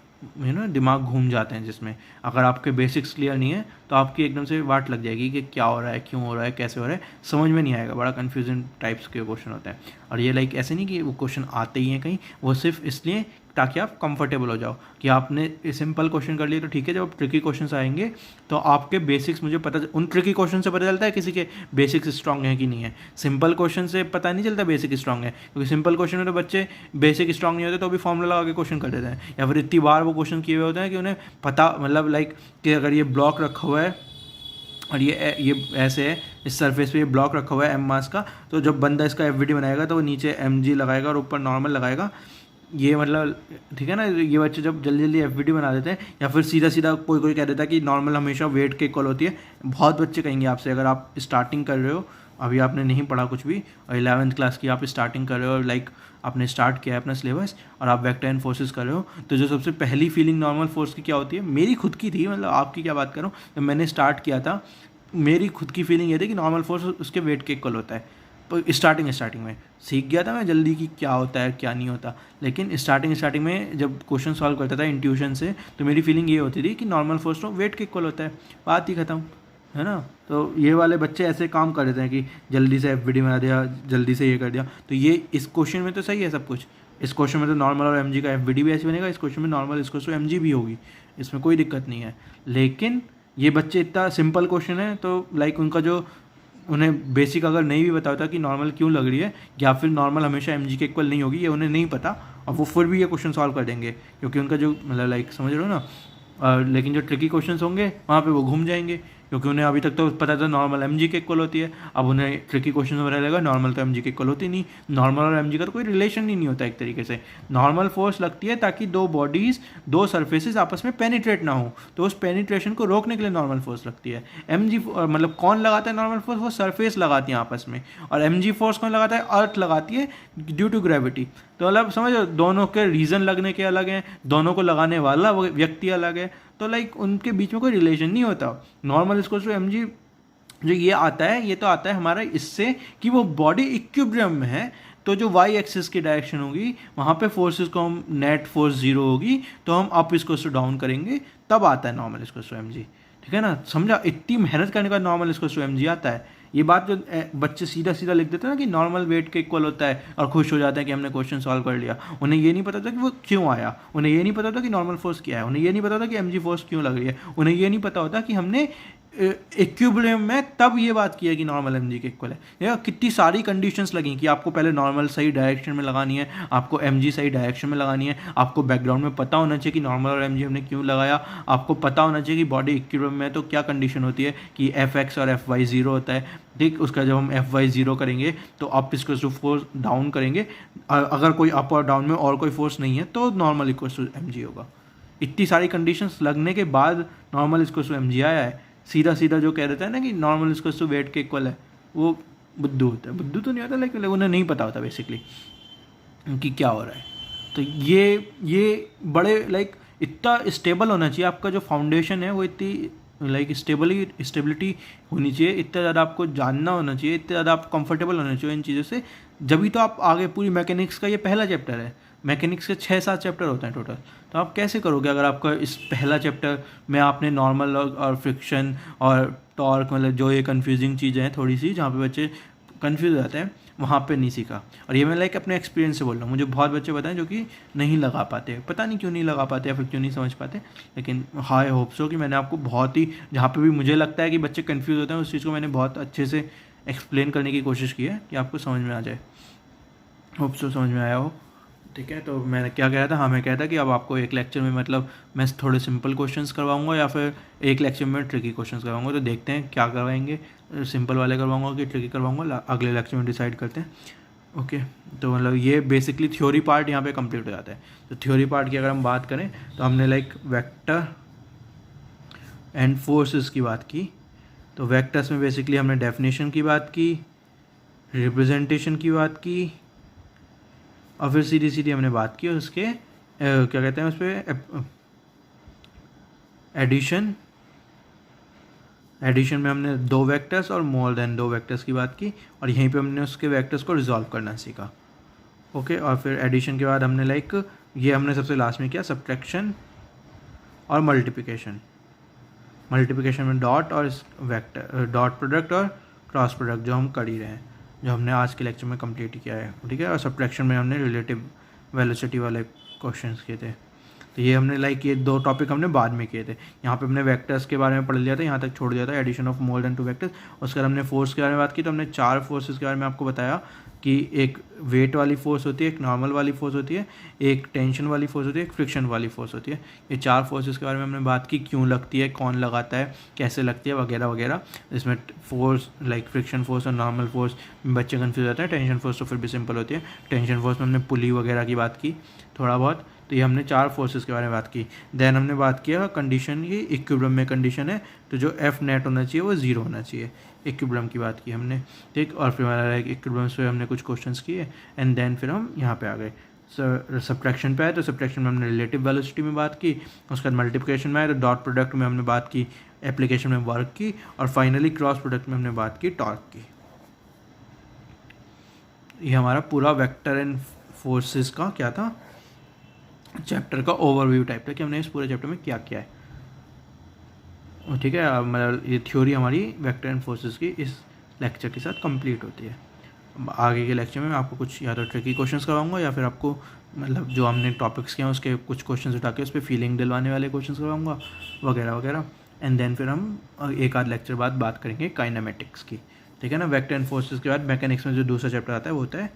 दिमाग घूम जाते हैं, जिसमें अगर आपके बेसिक्स क्लियर नहीं है तो आपकी एकदम से वाट लग जाएगी कि क्या हो रहा है, क्यों हो रहा है, कैसे हो रहा है, समझ में नहीं आएगा। बड़ा कन्फ्यूजन टाइप्स के क्वेश्चन होते हैं। और ये लाइक ऐसे नहीं कि वो क्वेश्चन आते ही हैं कहीं, वो सिर्फ इसलिए ताकि आप कंफर्टेबल हो जाओ कि आपने सिंपल क्वेश्चन कर लिए तो ठीक है, जब ट्रिकी क्वेश्चंस आएंगे तो आपके बेसिक्स मुझे पता, उन ट्रिकी क्वेश्चन से पता चलता है किसी के बेसिक्स स्ट्रांग हैं कि नहीं है। सिंपल क्वेश्चन से पता नहीं चलता बेसिक स्ट्रांग है, क्योंकि सिंपल क्वेश्चन में तो बच्चे बेसिक स्ट्रांग नहीं होते तो भी फॉर्मूला लगा के क्वेश्चन कर देते हैं, या फिर इतनी बार वो क्वेश्चन किए हुए होते हैं कि उन्हें पता, मतलब लाइक कि अगर ये ब्लॉक रखा हुआ है और ये ऐसे है, इस सरफेस पे ये ब्लॉक रखा हुआ है एम मास का, तो जब बंदा इसका एफवीडी बनाएगा तो वो नीचे mg लगाएगा और ऊपर नॉर्मल लगाएगा। ये मतलब ठीक है ना, ये बच्चे जब जल्दी जल्दी एफवीडी बना देते हैं, या फिर सीधा सीधा कोई कह देता है कि नॉर्मल हमेशा वेट के इक्वल होती है। बहुत बच्चे कहेंगे आपसे, अगर आप स्टार्टिंग कर रहे हो, अभी आपने नहीं पढ़ा कुछ भी और 11th क्लास की आप स्टार्टिंग कर रहे हो, लाइक आपने स्टार्ट किया है अपना सिलेबस और आप वेक्टर एंड फोर्सेस कर रहे हो, तो जो सबसे पहली फीलिंग नॉर्मल फोर्स की क्या होती है, मेरी खुद की थी, मतलब आपकी क्या बात करूँ, जब मैंने स्टार्ट किया था मेरी खुद की फीलिंग ये थी कि नॉर्मल फोर्स उसके वेट के इक्वल होता है। तो स्टार्टिंग में सीख गया था मैं जल्दी कि क्या होता है क्या नहीं होता, लेकिन स्टार्टिंग में जब क्वेश्चन सॉल्व करता था इंट्यूशन से, तो मेरी फीलिंग ये होती थी कि नॉर्मल फोर्स तो वेट के इक्वल होता है, बात ही खत्म है ना। तो ये वाले बच्चे ऐसे काम कर देते हैं कि जल्दी से एफवीडी बना दिया, जल्दी से ये कर दिया। तो ये इस क्वेश्चन में तो सही है सब कुछ, इस क्वेश्चन में तो नॉर्मल और एमजी का एफवीडी भी ऐसे बनेगा, इस क्वेश्चन में नॉर्मल इसको तो एमजी भी होगी, इसमें कोई दिक्कत नहीं है। लेकिन ये बच्चे इतना सिंपल क्वेश्चन है तो लाइक उनका जो, उन्हें बेसिक अगर नहीं भी पता होता कि नॉर्मल क्यों लग रही है या फिर नॉर्मल हमेशा एमजी के इक्वल नहीं होगी, ये उन्हें नहीं पता और वो फिर भी ये क्वेश्चन सॉल्व कर देंगे, क्योंकि उनका जो मतलब लाइक समझ रहे हो ना। लेकिन जो ट्रिकी क्वेश्चंस होंगे वहाँ पे वो घूम जाएंगे, क्योंकि उन्हें अभी तक तो पता था नॉर्मल एमजी के इक्वल होती है। अब उन्हें ट्रिकी क्वेश्चन में रहेगा नॉर्मल तो एमजी के इक्वल होती नहीं, नॉर्मल और एमजी का तो कोई रिलेशन ही नहीं होता एक तरीके से। नॉर्मल फोर्स लगती है ताकि दो बॉडीज़, दो सरफेसेस आपस में पेनिट्रेट ना हो, तो उस पेनिट्रेशन को रोकने के लिए नॉर्मल फोर्स लगती है। एमजी मतलब कौन लगाता है नॉर्मल फोर्स, वो सरफेस लगाती है आपस में, और एमजी फोर्स कौन लगाता है, अर्थ लगाती है ड्यू टू ग्रेविटी। तो मतलब समझो दोनों के रीज़न लगने के अलग हैं, दोनों को लगाने वाला व्यक्ति अलग है, तो लाइक उनके बीच में कोई रिलेशन नहीं होता। नॉर्मल इसको जो एमजी जो ये आता है, ये तो आता है हमारा इससे कि वो बॉडी इक्विलिब्रियम में है, तो जो वाई एक्सिस की डायरेक्शन होगी वहाँ पे फोर्सेस को हम नेट फोर्स जीरो होगी तो हम अप इसको डाउन करेंगे, तब आता है नॉर्मल इसको एमजी। ठीक है ना, समझा, इतनी मेहनत करने का नॉर्मल इसको एमजी आता है। ये बात जो बच्चे सीधा सीधा लिख देते हैं ना कि नॉर्मल वेट के इक्वल होता है और खुश हो जाते हैं कि हमने क्वेश्चन सॉल्व कर लिया, उन्हें ये नहीं पता था कि वो क्यों आया, उन्हें ये नहीं पता था कि नॉर्मल फोर्स क्या है, उन्हें ये नहीं पता था कि एमजी फोर्स क्यों लग रही है, उन्हें ये नहीं पता होता कि हमने इक्विलिब्रियम में तब ये बात की है कि नॉर्मल एम जी के इक्वल है। या कितनी सारी कंडीशंस लगी कि आपको पहले नॉर्मल सही डायरेक्शन में लगानी है, आपको एम जी सही डायरेक्शन में लगानी है, आपको बैकग्राउंड में पता होना चाहिए कि नॉर्मल और एम जी हमने क्यों लगाया, आपको पता होना चाहिए कि बॉडी इक्विलिब्रियम में तो क्या कंडीशन होती है कि एफ एक्स और एफ वाई ज़ीरो होता है, ठीक। उसका जब हम एफ वाई ज़ीरो करेंगे तो up equal to force down करेंगे, अगर कोई अप और डाउन में और कोई फोर्स नहीं है तो normal equal to M G होगा। इतनी सारी कंडीशंस लगने के बाद normal equal to M G आया है। सीधा सीधा जो कह देता है ना कि नॉर्मल इक्वल टू वेट के इक्वल है, वो बुद्धू होता है। बुद्धू तो नहीं होता, लेकिन उन्हें नहीं पता होता बेसिकली कि क्या हो रहा है। तो ये बड़े लाइक इतना स्टेबल होना चाहिए आपका जो फाउंडेशन है, वो इतनी लाइक स्टेबिलिटी होनी चाहिए, इतना ज़्यादा आपको जानना होना चाहिए, इतने ज़्यादा आप कंफर्टेबल होना चाहिए इन चीज़ों से, जब तो आप आगे पूरी मैकेनिक्स का ये पहला चैप्टर है। मैकेनिक्स के 6-7 चैप्टर होते हैं टोटल, तो आप कैसे करोगे अगर आपका इस पहला चैप्टर में आपने नॉर्मल और फ्रिक्शन और टॉर्क, मतलब जो ये कन्फ्यूजिंग चीज़ें हैं थोड़ी सी जहाँ पे बच्चे कन्फ्यूज हो जाते हैं, वहाँ पे नहीं सीखा। और ये मैं लाइक अपने एक्सपीरियंस से बोल रहा हूँ, मुझे बहुत बच्चे बताएं जो कि नहीं लगा पाते, पता नहीं क्यों नहीं लगा पाते या फिर क्यों नहीं समझ पाते, लेकिन हाई होप्स हो कि मैंने आपको बहुत ही, जहाँ पे भी मुझे लगता है कि बच्चे कन्फ्यूज़ होते हैं उस चीज़ को मैंने बहुत अच्छे से एक्सप्लेन करने की कोशिश की है कि आपको समझ में आ जाए। होप्स हो समझ में आया हो, ठीक है। तो मैं क्या कह रहा था, हाँ मैं कह था कि अब आपको एक लेक्चर में मतलब मैं थोड़े सिंपल क्वेश्चंस करवाऊंगा या फिर एक लेक्चर में ट्रिकी क्वेश्चंस करवाऊंगा, तो देखते हैं क्या करवाएंगे, सिंपल वाले करवाऊंगा कि ट्रिकी करवाऊंगा, अगले लेक्चर में डिसाइड करते हैं। ओके, तो मतलब ये बेसिकली थ्योरी पार्ट यहाँ पे कंप्लीट हो जाता है। तो थ्योरी पार्ट की अगर हम बात करें तो हमने लाइक वेक्टर एंड फोर्सेस की बात की। तो वेक्टर्स में बेसिकली हमने डेफिनेशन की बात की, रिप्रेजेंटेशन की बात की, और फिर सीधी सीधी हमने बात की उसके क्या कहते हैं उस पर एडिशन में हमने 2 वेक्टर्स और मोर देन 2 वेक्टर्स की बात की, और यहीं पे हमने उसके वेक्टर्स को रिजॉल्व करना सीखा। ओके, और फिर एडिशन के बाद हमने लाइक ये हमने सबसे लास्ट में किया सब्ट्रैक्शन और मल्टीप्लिकेशन में डॉट और वेक्टर डॉट प्रोडक्ट और क्रॉस प्रोडक्ट जो हम कर ही रहे हैं, जो हमने आज के लेक्चर में कंप्लीट किया है, ठीक है। और सब्ट्रैक्शन में हमने रिलेटिव वेलोसिटी वाले क्वेश्चंस किए थे। तो ये हमने लाइक ये 2 टॉपिक हमने बाद में किए थे। यहाँ पे हमने वेक्टर्स के बारे में पढ़ लिया था, यहाँ तक छोड़ दिया था addition of more than 2 vectors. उसके बाद हमने फोर्स के बारे में बात की, तो हमने 4 फोर्सेस के बारे में आपको बताया कि एक वेट वाली फोर्स होती है, एक नॉर्मल वाली फोर्स होती है, एक टेंशन वाली फोर्स होती है, एक फ्रिक्शन वाली फोर्स होती है। ये 4 फोर्सेस के बारे में हमने बात की, क्यों लगती है, कौन लगाता है, कैसे लगती है, वगैरह वगैरह। इसमें फोर्स लाइक फ्रिक्शन फोर्स और नॉर्मल फोर्स बच्चे कन्फ्यूज होते हैं। टेंशन फोर्स तो फिर भी सिंपल होती है। टेंशन फोर्स में हमने पुली वगैरह की बात की थोड़ा बहुत। तो ये हमने 4 फोर्सेस के बारे में बात की। देन हमने बात किया कंडीशन की, इक्विलिब्रियम में कंडीशन है तो जो एफ नेट होना चाहिए वो 0 होना चाहिए, इक्विलिब्रियम की बात की हमने, ठीक। और फिर हमारा इक्विलिब्रियम से हमने कुछ क्वेश्चंस किए एंड देन फिर हम यहाँ पे आ गए सब्ट्रैक्शन पे आए। तो सब्ट्रैक्शन में हमने रिलेटिव वेलोसिटी में बात की, उसके बाद मल्टीप्लिकेशन में आए तो डॉट प्रोडक्ट में हमने बात की, एप्लीकेशन में वर्क की, और फाइनली क्रॉस प्रोडक्ट में हमने बात की टॉर्क की। ये हमारा पूरा वेक्टर एंड फोर्सेस का क्या था, चैप्टर का ओवरव्यू टाइप था कि हमने इस पूरे चैप्टर में क्या किया है, ठीक है। मतलब ये थ्योरी हमारी वेक्टर एंड फोर्सेस की इस लेक्चर के साथ कंप्लीट होती है। आगे के लेक्चर में मैं आपको कुछ या तो ट्रिकी क्वेश्चंस करवाऊंगा या फिर आपको मतलब जो हमने टॉपिक्स किए हैं उसके कुछ क्वेश्चंस उठा के उस पर फीलिंग दिलवाने वाले क्वेश्चंस करवाऊंगा वगैरह वगैरह। एंड देन फिर हम एक आध लेक्चर बाद बात करेंगे काइनेमेटिक्स की, ठीक है ना। वेक्टर एंड फोर्सेस के बाद मैकेनिक्स में जो दूसरा चैप्टर आता है वो होता है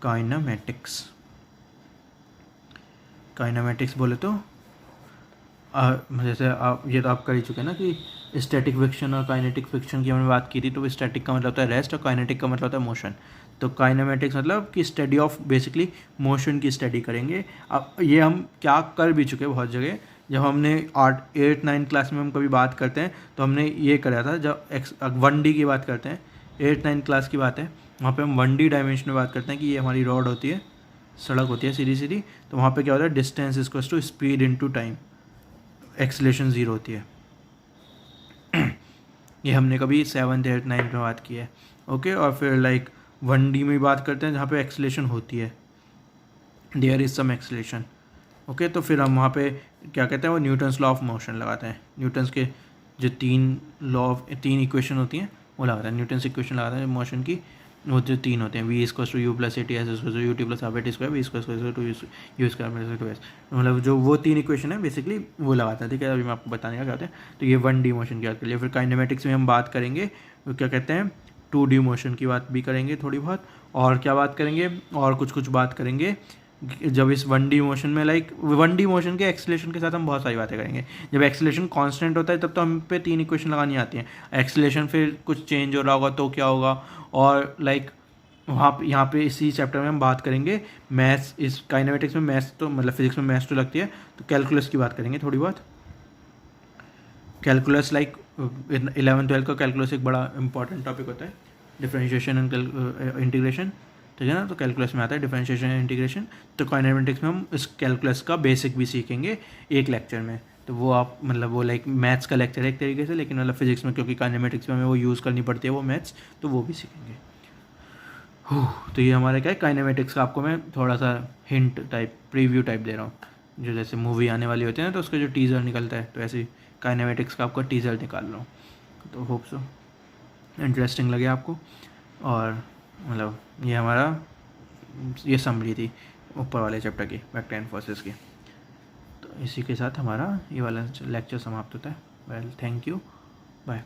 काइनेमेटिक्स। काइनेमेटिक्स बोले तो जैसे आप ये तो आप कर ही चुके हैं ना कि स्टैटिक फ्रिक्शन और काइनेटिक फ्रिक्शन की हमने बात की थी। तो स्टैटिक का मतलब होता है रेस्ट और काइनेटिक का मतलब होता है मोशन। तो काइनेमेटिक्स मतलब कि स्टडी ऑफ बेसिकली मोशन की स्टडी करेंगे। अब ये हम क्या कर भी चुके बहुत जगह, जब हमने 8-9 क्लास में हम कभी बात करते हैं तो हमने ये करा था, जब 1D की बात करते हैं 8-9 क्लास की बात है, वहाँ पे हम 1D डायमेंशन में बात करते हैं कि ये हमारी रोड होती है, सड़क होती है सीधी सीधी। तो वहाँ पे क्या होता है, distance equals to speed into time, acceleration 0 होती है। ये हमने कभी 7th 8th 9th में बात की है, ओके। और फिर लाइक 1D में बात करते हैं जहाँ पे एक्सीलरेशन होती है, there is some acceleration, okay. तो फिर हम वहाँ पे क्या कहते हैं, वो न्यूटन्स लॉ ऑफ मोशन लगाते हैं। न्यूटन्स के जो 3 इक्वेशन होती हैं वो लगाते हैं, न्यूटन्स इक्वेशन लगाते हैं मोशन की। वो जो तीन होते हैं, V equal to U plus A T S equal to U T plus half A T square, V equal to U square plus two S, मतलब जो वो तीन इक्वेशन है बेसिकली वो लगाता है, ठीक है। अभी मैं आपको बताने का क्या होता है। तो ये 1D मोशन की बात कर लिया। फिर काइनेमेटिक्स में हम बात करेंगे, वो क्या कहते हैं 2D मोशन की बात भी करेंगे थोड़ी बहुत, और क्या बात करेंगे, और कुछ बात करेंगे जब इस 1D मोशन में, लाइक 1D मोशन के एक्सेलेरेशन के साथ हम बहुत सारी बातें करेंगे। जब एक्सेलेरेशन कांस्टेंट होता है तब तो हम पे तीन इक्वेशन लगानी आती हैं। एक्सेलेरेशन फिर कुछ चेंज हो रहा होगा तो क्या होगा, और लाइक वहाँ यहाँ पे इसी चैप्टर में हम बात करेंगे मैथ्स, इस काइनेमेटिक्स में मैथ्स तो मतलब फिजिक्स में मैथ्स तो लगती है, तो कैलकुलस की बात करेंगे थोड़ी बहुत। कैलकुलस लाइक 11th-12th का कैलकुलस एक बड़ा इंपॉर्टेंट टॉपिक होता है, डिफरेंशिएशन एंड इंटीग्रेशन, ठीक है ना। तो कैलकुलस में आता है डिफरेंशिएशन एंड इंटीग्रेशन। तो काइनेमेटिक्स में हम इस कैलकुलस का बेसिक भी सीखेंगे एक लेक्चर में। तो वो आप मतलब वो लाइक मैथ्स का लेक्चर है एक तरीके से, लेकिन मतलब फिजिक्स में क्योंकि काइनेमेटिक्स में हमें वो यूज़ करनी पड़ती है वो मैथ्स, तो वो भी सीखेंगे। तो ये हमारा क्या है काइनेमेटिक्स का, आपको मैं थोड़ा सा हिंट टाइप प्रीव्यू टाइप दे रहा हूँ। जो जैसे मूवी आने वाली होती है ना तो उसका जो टीज़र निकलता है, तो ऐसे ही काइनेमेटिक्स का आपका टीज़र निकाल रहा हूँ। तो होप सो इंटरेस्टिंग लगे आपको। और मतलब ये हमारा ये समरी थी ऊपर वाले चैप्टर की, वेक्टर एंड फोर्सेस की। तो इसी के साथ हमारा ये वाला लेक्चर समाप्त होता है। Well, thank you, bye.